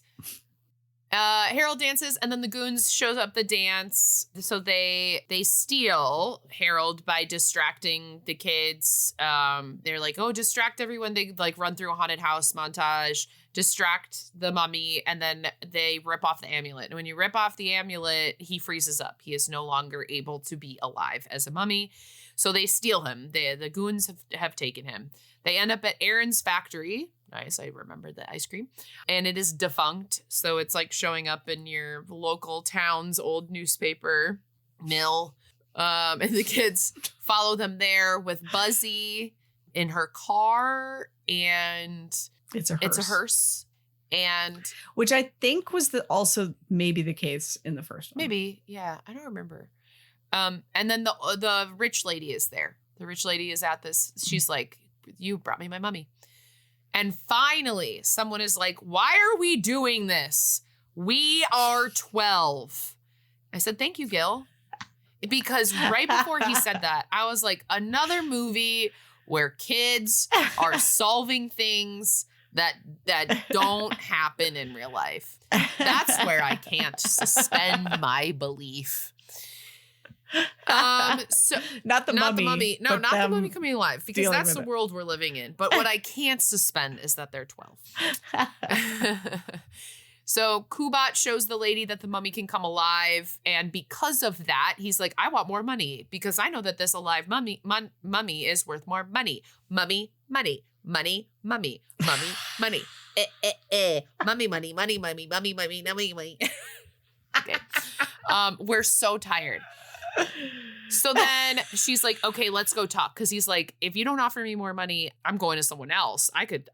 Speaker 2: Harold dances, and then the goons shows up the dance. So they steal Harold by distracting the kids. They're like, oh, distract everyone. They like run through a haunted house montage, distract the mummy, and then they rip off the amulet. And when you rip off the amulet, he freezes up. He is no longer able to be alive as a mummy. So they steal him. The goons have taken him. They end up at Aaron's factory. Nice. I remember the ice cream. And it is defunct. So it's like showing up in your local town's old newspaper mill. And the kids follow them there with Buzzy in her car, and
Speaker 1: It's a hearse.
Speaker 2: And
Speaker 1: which I think was also maybe the case in the first one.
Speaker 2: Maybe, yeah, I don't remember. And then the rich lady is there. The rich lady is at this. She's like, "You brought me my mummy." And finally, someone is like, "Why are we doing this? We are 12." I said, "Thank you, Gil." Because right before he said that, I was like, another movie where kids are solving things that don't happen in real life. That's where I can't suspend my belief. So
Speaker 1: not the mummy.
Speaker 2: No, not the mummy coming alive, because that's the
Speaker 1: it.
Speaker 2: world we're living in. But what I can't suspend is that they're 12. So Kubat shows the lady that the mummy can come alive, and because of that, he's like, "I want more money because I know that this alive mummy is worth more money. Mummy, money, money, mummy, mummy, money, mummy, money, money, mummy, mummy, mummy, mummy, money." Okay, we're so tired. So then she's like, "Okay, let's go talk," because he's like, "If you don't offer me more money, I'm going to someone else. I could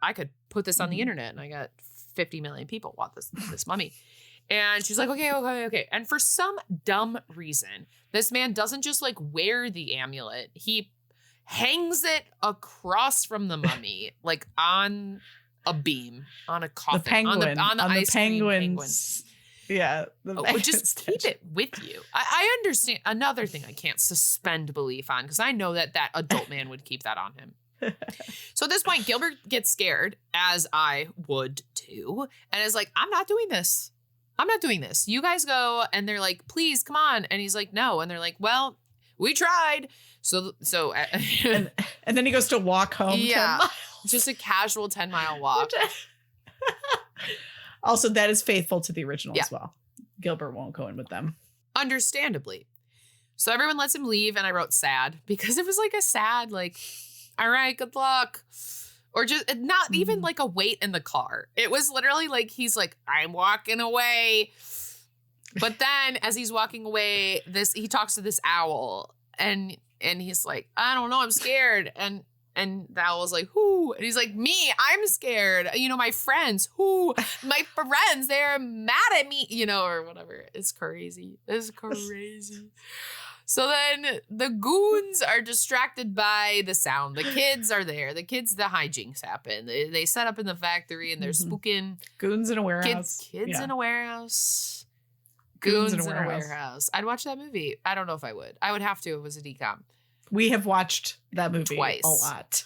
Speaker 2: put this on the internet, and I got 50 million people want this mummy." And she's like, okay. And for some dumb reason, this man doesn't just like wear the amulet. He hangs it across from the mummy, like on a beam, on a coffin,
Speaker 1: the penguin,
Speaker 2: on the ice cream penguin.
Speaker 1: Yeah.
Speaker 2: Just keep it with you. I understand. Another thing I can't suspend belief on, because I know that adult man would keep that on him. So at this point, Gilbert gets scared, as I would too, and is like, I'm not doing this. You guys go. And they're like, "Please, come on." And he's like, "No." And they're like, "Well, we tried." So
Speaker 1: and then he goes to walk home.
Speaker 2: Yeah,
Speaker 1: 10 miles.
Speaker 2: just a casual 10-mile walk.
Speaker 1: Also, that is faithful to the original as well. Gilbert won't go in with them.
Speaker 2: Understandably. So everyone lets him leave, and I wrote sad, because it was like a sad, like, all right, good luck. Or just not even like a wait in the car. It was literally like, he's like, "I'm walking away." But then as he's walking away, he talks to this owl, and he's like, "I don't know, I'm scared." And the owl's like, "Who?" And he's like, "Me, I'm scared. My friends, who? My friends, they're mad at me," or whatever. It's crazy. So then the goons are distracted by the sound. The kids are there. The hijinks happen. They set up in the factory, and they're spooking.
Speaker 1: Goons in a warehouse.
Speaker 2: Kids in a warehouse. Goons in a warehouse. I'd watch that movie. I don't know if I would. I would have to if it was a decom.
Speaker 1: We have watched that movie
Speaker 2: twice.
Speaker 1: A lot.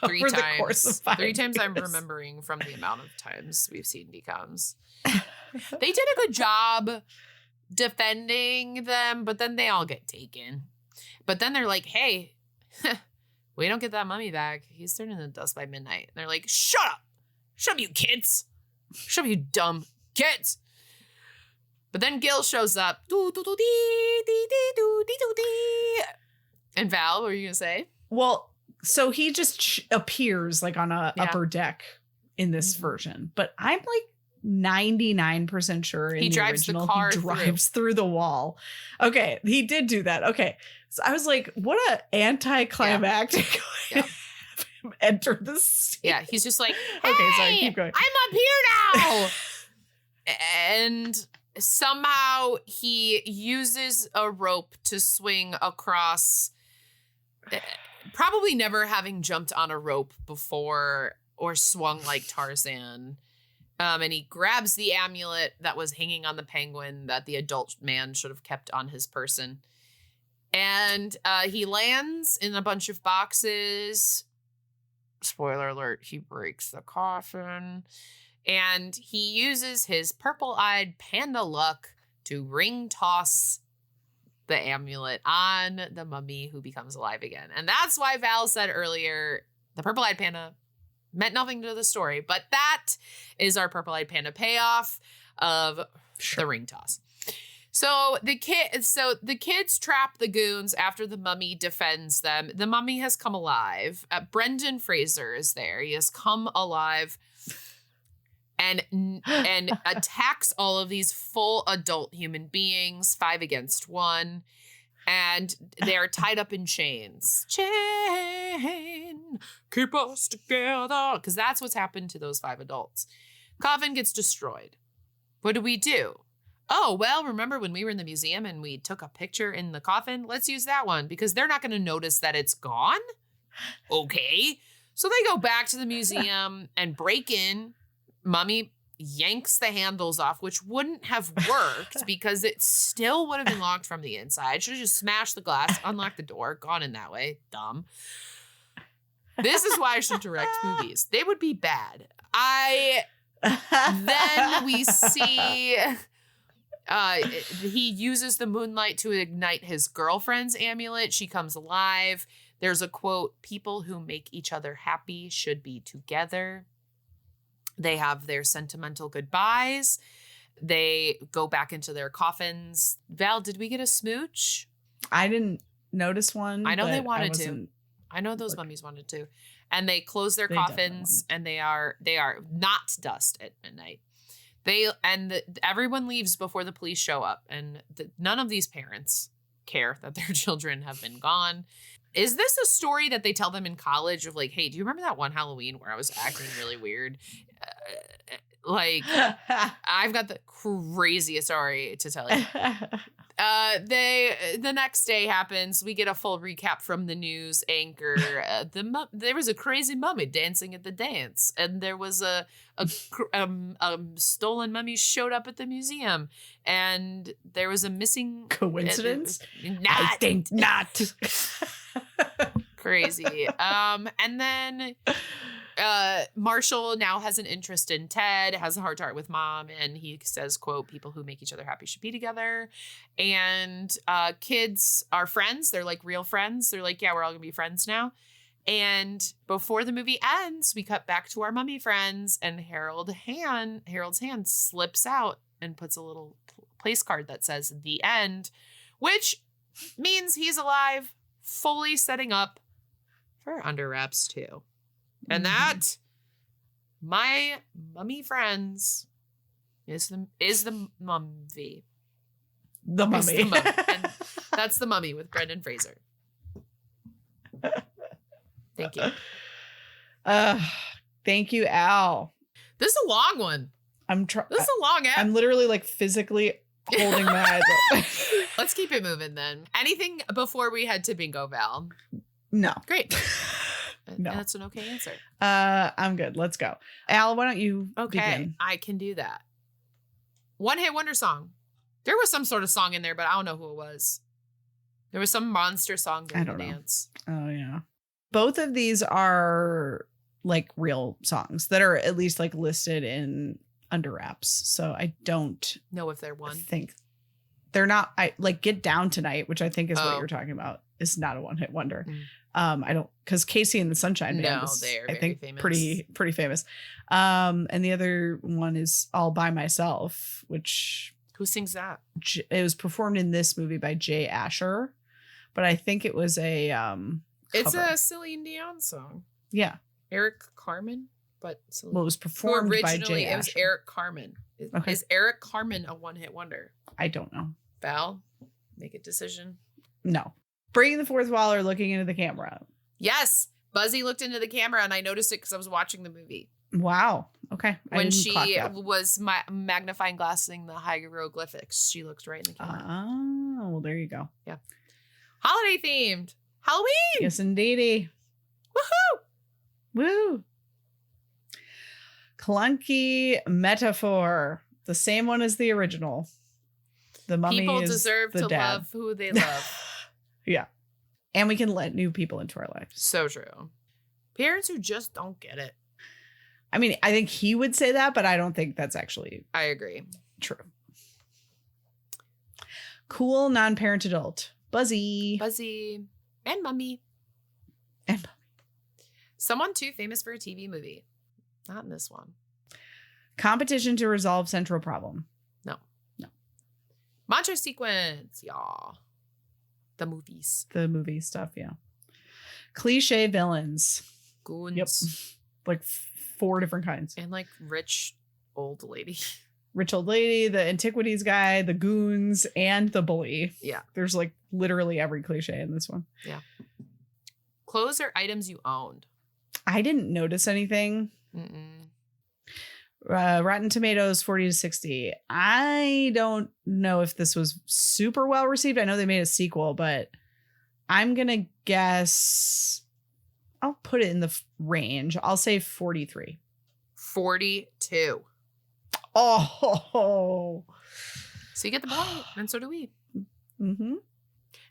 Speaker 2: 3
Speaker 1: over
Speaker 2: times.
Speaker 1: The course of 5
Speaker 2: 3 times
Speaker 1: years.
Speaker 2: I'm remembering from the amount of times we've seen decoms. They did a good job defending them, but then they all get taken. But then they're like, "Hey, we don't get that mummy back. He's turning into dust by midnight." And they're like, Shut up, you kids. Shut up, you dumb kids." But then Gil shows up. And Val, what were you gonna say?
Speaker 1: Well, so he just appears like on a upper deck in this version, but I'm like 99% sure in
Speaker 2: he drives
Speaker 1: original,
Speaker 2: the car
Speaker 1: he drives through the wall. Okay, he did do that. Okay, so I was like, what a anticlimactic way to have him enter the scene.
Speaker 2: Yeah, he's just like, "Hey,
Speaker 1: okay, sorry, keep going.
Speaker 2: I'm up here now." And somehow he uses a rope to swing across, probably never having jumped on a rope before or swung like Tarzan. And he grabs the amulet that was hanging on the penguin that the adult man should have kept on his person. And he lands in a bunch of boxes. Spoiler alert, he breaks the coffin. And he uses his purple-eyed panda luck to ring toss the amulet on the mummy, who becomes alive again. And that's why Val said earlier, the purple-eyed panda meant nothing to the story, but that is our purple-eyed panda payoff of the ring toss. So the kids trap the goons after the mummy defends them. The mummy has come alive. Brendan Fraser is there. He has come alive and attacks all of these full adult human beings, 5 against 1. And they are tied up in chains. Chain, keep us together. Because that's what's happened to those 5 adults. Coffin gets destroyed. What do? Oh, well, remember when we were in the museum and we took a picture in the coffin? Let's use that one because they're not going to notice that it's gone. Okay. So they go back to the museum and break in. Mummy yanks the handles off, which wouldn't have worked because it still would have been locked from the inside. Should have just smashed the glass, unlocked the door, gone in that way. Dumb. This is why I shouldn't direct movies. They would be bad. Then we see he uses the moonlight to ignite his girlfriend's amulet. She comes alive. There's a quote, people who make each other happy should be together. They have their sentimental goodbyes. They go back into their coffins. Val, did we get a smooch?
Speaker 1: I didn't notice one.
Speaker 2: I know they wanted to. I know those mummies wanted to. And they close their coffins and they are not dust at midnight. Everyone leaves before the police show up. And none of these parents care that their children have been gone. Is this a story that they tell them in college of like, hey, do you remember that one Halloween where I was acting really weird? I've got the craziest story to tell you. The next day happens. We get a full recap from the news anchor. There was a crazy mummy dancing at the dance, and there was a stolen mummy showed up at the museum, and there was a missing
Speaker 1: coincidence. I think not.
Speaker 2: Crazy. And then Marshall now has an interest in Ted, has a heart-to-heart with Mom, and he says, quote, people who make each other happy should be together. And kids are friends. They're like real friends. They're like, yeah, we're all gonna be friends now. And before the movie ends, we cut back to our mummy friends, and Harold's hand slips out and puts a little place card that says the end, which means he's alive, fully setting up for Under Wraps 2. And that, my mummy friends, is the mummy.
Speaker 1: The mummy.
Speaker 2: And that's the mummy with Brendan Fraser. Thank you.
Speaker 1: Thank you, Al.
Speaker 2: This is a long one. This is a long app.
Speaker 1: I'm literally like physically holding my eyes up.
Speaker 2: Let's keep it moving then. Anything before we head to bingo, Val?
Speaker 1: No.
Speaker 2: Great.
Speaker 1: No.
Speaker 2: That's an okay answer.
Speaker 1: I'm good. Let's go. Al, why don't you begin?
Speaker 2: I can do that. One hit wonder song. There was some sort of song in there, but I don't know who it was. There was some monster song during the dance.
Speaker 1: Oh, yeah. Both of these are like real songs that are at least like listed in Under Wraps. So I don't
Speaker 2: know if they're one.
Speaker 1: Think they're not. I like Get Down Tonight, which I think is what you're talking about. Is not a one-hit wonder. I don't, because Casey and the Sunshine Band is, I think, famous. pretty famous. And the other one is All by Myself, which
Speaker 2: who sings that?
Speaker 1: It was performed in this movie by Jay Asher, but I think it was a
Speaker 2: it's
Speaker 1: cover.
Speaker 2: A Celine Dion song.
Speaker 1: Yeah,
Speaker 2: Eric Carmen, but Celine.
Speaker 1: Well, it was performed by Jay Asher.
Speaker 2: It was Eric Carmen.
Speaker 1: Okay.
Speaker 2: Is Eric Carmen a one-hit wonder?
Speaker 1: I don't know.
Speaker 2: Val, make a decision.
Speaker 1: No. Breaking the fourth wall or looking into the camera.
Speaker 2: Yes. Buzzy looked into the camera and I noticed it because I was watching the movie.
Speaker 1: Wow. Okay.
Speaker 2: When she was magnifying glassing the hieroglyphics, she looked right in the camera.
Speaker 1: Oh, well, there you go.
Speaker 2: Yeah. Holiday themed. Halloween.
Speaker 1: Yes, indeedy.
Speaker 2: Woohoo.
Speaker 1: Woo. Clunky metaphor. The same one as the original. The mummy
Speaker 2: People
Speaker 1: is
Speaker 2: deserve
Speaker 1: the
Speaker 2: to
Speaker 1: dad.
Speaker 2: love who they love.
Speaker 1: Yeah. And we can let new people into our lives.
Speaker 2: So true. Parents who just don't get it.
Speaker 1: I mean, I think he would say that, but I don't think that's actually
Speaker 2: I agree.
Speaker 1: True. Cool non-parent adult. Buzzy.
Speaker 2: And Mummy. Someone too famous for a TV movie. Not in this one.
Speaker 1: Competition to resolve central problem.
Speaker 2: No. Mantra sequence, y'all. The movies.
Speaker 1: The movie stuff, yeah. Cliche villains.
Speaker 2: Goons.
Speaker 1: Yep. Like 4 different kinds.
Speaker 2: And like rich old lady.
Speaker 1: rich old lady, the antiquities guy, the goons, and the bully.
Speaker 2: Yeah.
Speaker 1: There's like literally every cliche in this one.
Speaker 2: Yeah. Clothes or items you owned?
Speaker 1: I didn't notice anything. Rotten Tomatoes 40 to 60. I don't know if this was super well received. I know they made a sequel, but I'm gonna guess I'll put it in the range. I'll say 43.
Speaker 2: 42.
Speaker 1: Oh,
Speaker 2: so you get the point, and so do we.
Speaker 1: Mm-hmm.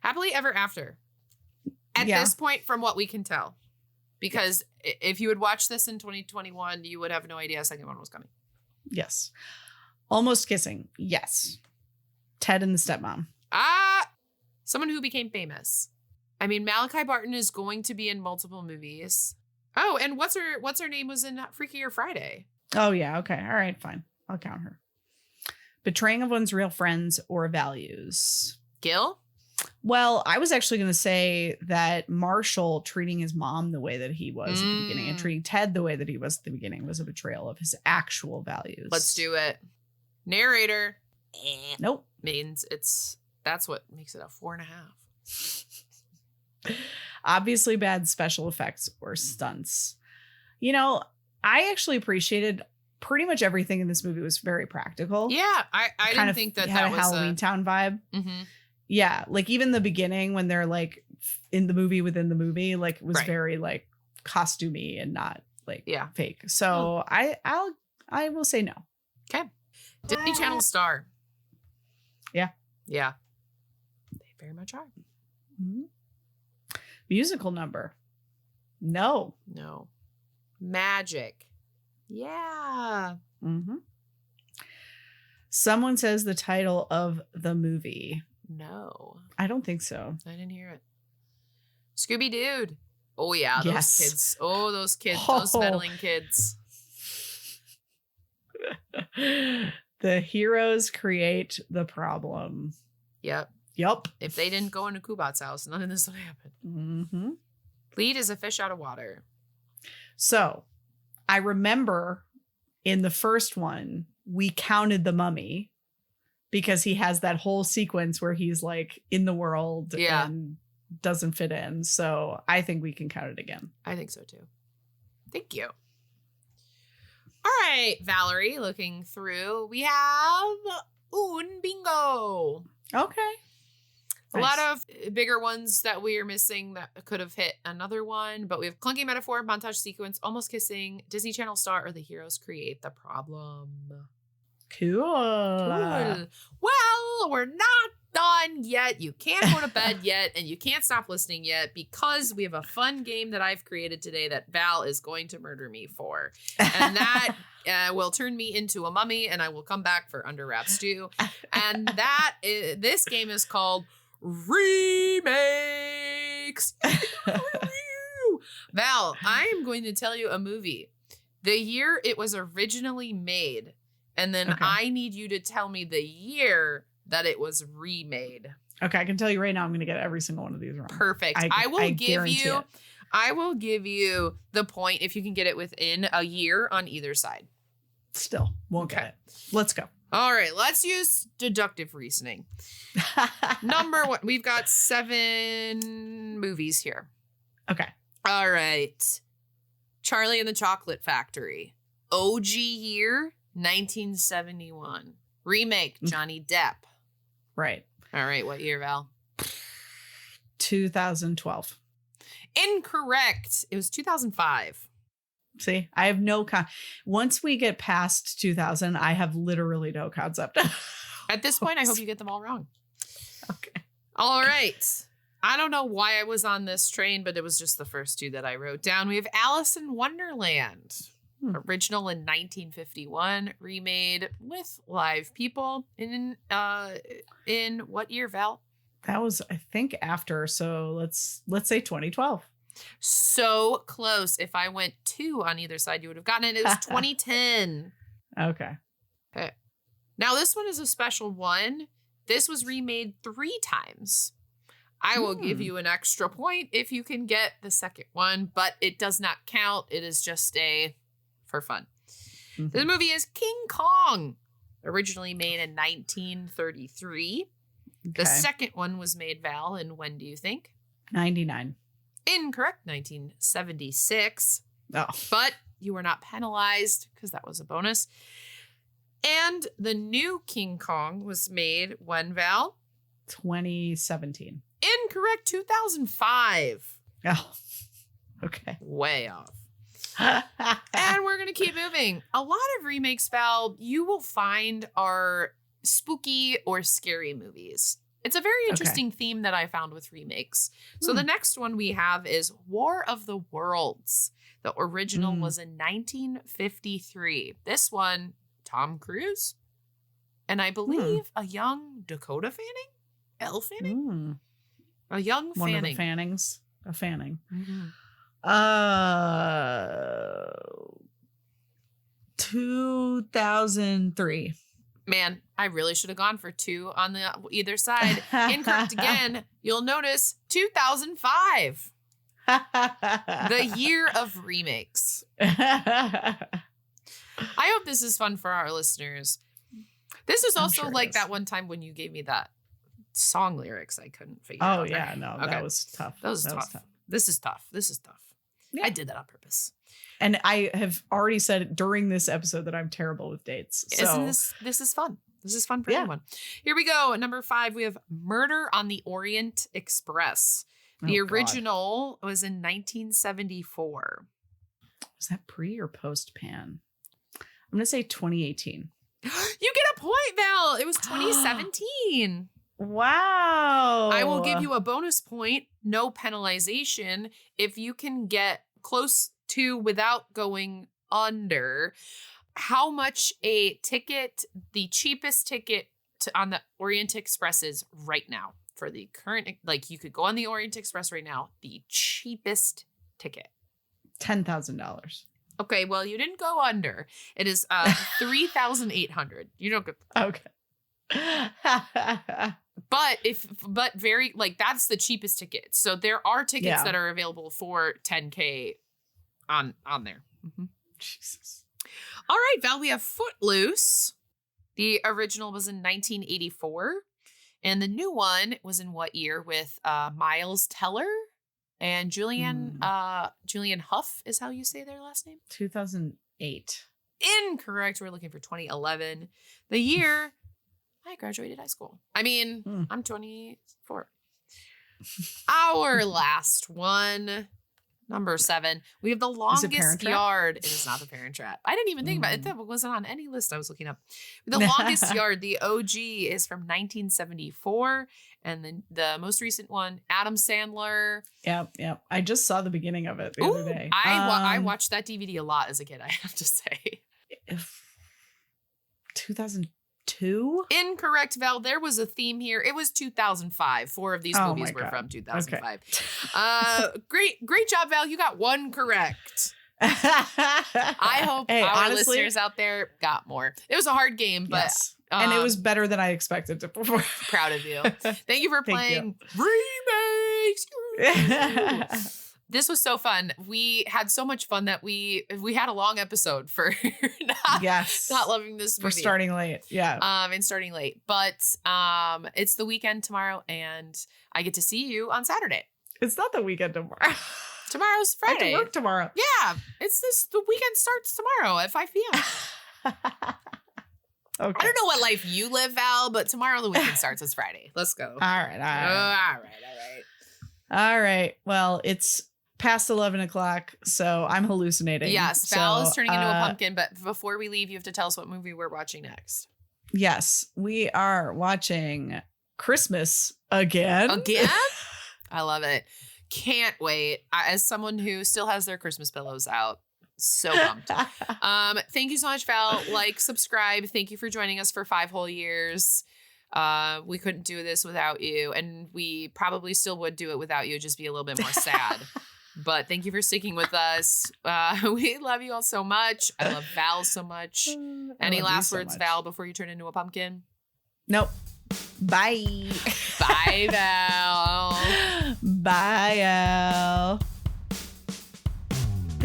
Speaker 2: Happily Ever After. At this point, from what we can tell, because if you had watched this in 2021, you would have no idea a second one was coming.
Speaker 1: Yes. Almost Kissing. Yes. Ted and the Stepmom.
Speaker 2: Someone who became famous. I mean, Malachi Barton is going to be in multiple movies. Oh, and what's her name was in Freakier Friday.
Speaker 1: Oh, yeah. Okay. All right. Fine. I'll count her. Betraying of one's real friends or values.
Speaker 2: Gil?
Speaker 1: Well, I was actually going to say that Marshall treating his mom the way that he was at the beginning and treating Ted the way that he was at the beginning was a betrayal of his actual values.
Speaker 2: Let's do it. Narrator.
Speaker 1: Nope.
Speaker 2: Means that's what makes it a 4.5.
Speaker 1: Obviously bad special effects or stunts. You know, I actually appreciated pretty much everything in this movie was very practical.
Speaker 2: Yeah, I didn't think that
Speaker 1: had
Speaker 2: was
Speaker 1: a Halloween Town vibe.
Speaker 2: Mm-hmm.
Speaker 1: Yeah, like even the beginning when they're like in the movie within the movie, like it was very like costumey and not like fake. So I will say no.
Speaker 2: Okay. Disney Channel star.
Speaker 1: Yeah.
Speaker 2: Yeah. They very much are.
Speaker 1: Mm-hmm. Musical number. No.
Speaker 2: Magic. Yeah.
Speaker 1: Mm-hmm. Someone says the title of the movie.
Speaker 2: No.
Speaker 1: I don't think so.
Speaker 2: I didn't hear it. Scooby Dude. Oh, yeah. Those kids. Oh, those kids.
Speaker 1: Oh.
Speaker 2: Those meddling kids.
Speaker 1: The heroes create the problem.
Speaker 2: Yep.
Speaker 1: Yup.
Speaker 2: If they didn't go into Kubat's house, none of this would happen.
Speaker 1: Mm-hmm.
Speaker 2: Lead is a fish out of water.
Speaker 1: So I remember in the first one, we counted the mummy because he has that whole sequence where he's like in the world and doesn't fit in. So I think we can count it again.
Speaker 2: I think so too. Thank you. All right, Valerie, looking through, we have un bingo.
Speaker 1: Okay.
Speaker 2: A lot of bigger ones that we are missing that could have hit another one, but we have clunky metaphor, montage sequence, almost kissing, Disney Channel star, or the heroes create the problem.
Speaker 1: Cool.
Speaker 2: Well, we're not done yet. You can't go to bed yet, and you can't stop listening yet because we have a fun game that I've created today that Val is going to murder me for. And that will turn me into a mummy, and I will come back for Under Wraps 2. And this game is called Remakes. Val, I am going to tell you a movie. The year it was originally made, and then I need you to tell me the year that it was remade.
Speaker 1: Okay, I can tell you right now I'm going to get every single one of these wrong.
Speaker 2: Perfect. I will give you the point if you can get it within a year on either side.
Speaker 1: Still, won't get it. Let's go.
Speaker 2: All right, let's use deductive reasoning. Number one, we've got 7 movies here.
Speaker 1: Okay.
Speaker 2: All right. Charlie and the Chocolate Factory. OG year, 1971. Remake, Johnny Depp.
Speaker 1: Right.
Speaker 2: All right, what year, Val?
Speaker 1: 2012.
Speaker 2: Incorrect. It was 2005.
Speaker 1: See, I have no once we get past 2000, I have literally no concept.
Speaker 2: At this point, I hope you get them all wrong.
Speaker 1: Okay.
Speaker 2: All right. I don't know why I was on this train, but it was just the first 2 that I wrote down. We have Alice in Wonderland. Original in 1951, remade with live people in what year, Val?
Speaker 1: That was, I think, after. So let's say 2012.
Speaker 2: So close. If I went 2 on either side, you would have gotten it. It was 2010.
Speaker 1: Okay.
Speaker 2: Now this one is a special one. This was remade 3 times. I will give you an extra point if you can get the second one, but it does not count. It is just for fun. Mm-hmm. The movie is King Kong. originally made in 1933.
Speaker 1: Okay.
Speaker 2: The second one was made, Val, and when do you think?
Speaker 1: 99.
Speaker 2: Incorrect, 1976.
Speaker 1: Oh.
Speaker 2: But you were not penalized because that was a bonus. And the new King Kong was made when, Val?
Speaker 1: 2017.
Speaker 2: Incorrect, 2005.
Speaker 1: Oh, okay.
Speaker 2: Way off. And we're going to keep moving. A lot of remakes, Val, you will find are spooky or scary movies. It's a very interesting theme that I found with remakes. So the next one we have is War of the Worlds. The original was in 1953. This one, Tom Cruise. And I believe a young Dakota Fanning? Elle Fanning? A young Fanning.
Speaker 1: One of the Fannings. A Fanning. 2003.
Speaker 2: Man, I really should have gone for 2 on the either side. Incorrect again. You'll notice 2005. The year of remakes. I hope this is fun for our listeners. This is also sure like that one time when you gave me that song lyrics I couldn't figure out.
Speaker 1: Oh, yeah. No, that was tough.
Speaker 2: That was tough. This is tough. Yeah. I did that on purpose.
Speaker 1: And I have already said during this episode that I'm terrible with dates. So.
Speaker 2: Isn't this is fun. This is fun for anyone. Here we go. At number 5, we have Murder on the Orient Express. The original was in 1974.
Speaker 1: Was that pre or post Pan? I'm going to say 2018.
Speaker 2: You get a point, Val. It was 2017.
Speaker 1: Wow.
Speaker 2: I will give you a bonus point. No penalization. If you can get close to without going under, how much a ticket, the cheapest ticket on the Orient Express is right now for the current, like you could go on the Orient Express right now, the cheapest ticket.
Speaker 1: $10,000.
Speaker 2: Okay, well, you didn't go under. It is $3,800. You don't get
Speaker 1: okay.
Speaker 2: but very like that's the cheapest ticket. So there are tickets that are available for $10K on there.
Speaker 1: Jesus.
Speaker 2: All right, Val, we have Footloose. The original was in 1984, and the new one was in what year with Miles Teller and Julian Huff is how you say their last name?
Speaker 1: 2008.
Speaker 2: Incorrect. We're looking for 2011. The year I graduated high school. I mean, I'm 24. Our last one, number 7. We have The Longest Yard. It is not The Parent Trap. I didn't even think about it. That wasn't on any list I was looking up. The Longest Yard, the OG, is from 1974. And then the most recent one, Adam Sandler.
Speaker 1: Yep. I just saw the beginning of it the other day.
Speaker 2: I watched that DVD a lot as a kid, I have to say.
Speaker 1: 2002?
Speaker 2: Incorrect, Val. There was a theme here. It was 2005. 4 of these movies were from 2005. Okay. Great job, Val. You got 1 correct. I hope our listeners out there got more. It was a hard game, but
Speaker 1: and it was better than I expected to perform.
Speaker 2: Proud of you. Thank you for playing Remakes. This was so fun. We had so much fun that we had a long episode for not loving this movie.
Speaker 1: For starting late. Yeah.
Speaker 2: And starting late. But it's the weekend tomorrow and I get to see you on Saturday.
Speaker 1: It's not the weekend tomorrow.
Speaker 2: Tomorrow's Friday.
Speaker 1: I have to work tomorrow.
Speaker 2: Yeah. The weekend starts tomorrow at 5 p.m.
Speaker 1: Okay.
Speaker 2: I don't know what life you live, Val, but tomorrow the weekend starts. It's Friday. Let's go.
Speaker 1: All right. Well, it's past 11 o'clock, so I'm hallucinating.
Speaker 2: Yes, Val is turning into a pumpkin, but before we leave, you have to tell us what movie we're watching next.
Speaker 1: Yes, we are watching Christmas again.
Speaker 2: Again? I love it. Can't wait. As someone who still has their Christmas pillows out, so pumped. Thank you so much, Val. Like, subscribe. Thank you for joining us for 5 whole years. We couldn't do this without you, and we probably still would do it without you, just be a little bit more sad. But thank you for sticking with us. We love you all so much. I love Val so much. Any last words, Val, before you turn into a pumpkin?
Speaker 1: Nope. Bye.
Speaker 2: Bye, Val.
Speaker 1: Bye, Al.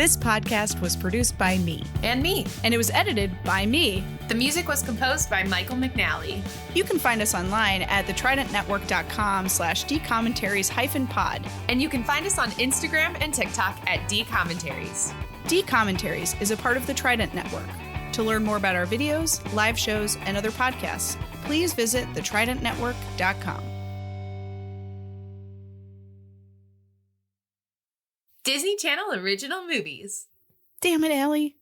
Speaker 1: This podcast was produced by me.
Speaker 2: And me.
Speaker 1: And it was edited by me.
Speaker 2: The music was composed by Michael McNally.
Speaker 1: You can find us online at thetridentnetwork.com/dcommentaries-pod.
Speaker 2: And you can find us on Instagram and TikTok at dcommentaries.
Speaker 1: D-Commentaries is a part of the Trident Network. To learn more about our videos, live shows, and other podcasts, please visit thetridentnetwork.com.
Speaker 2: Disney Channel original movies.
Speaker 1: Damn it, Allie.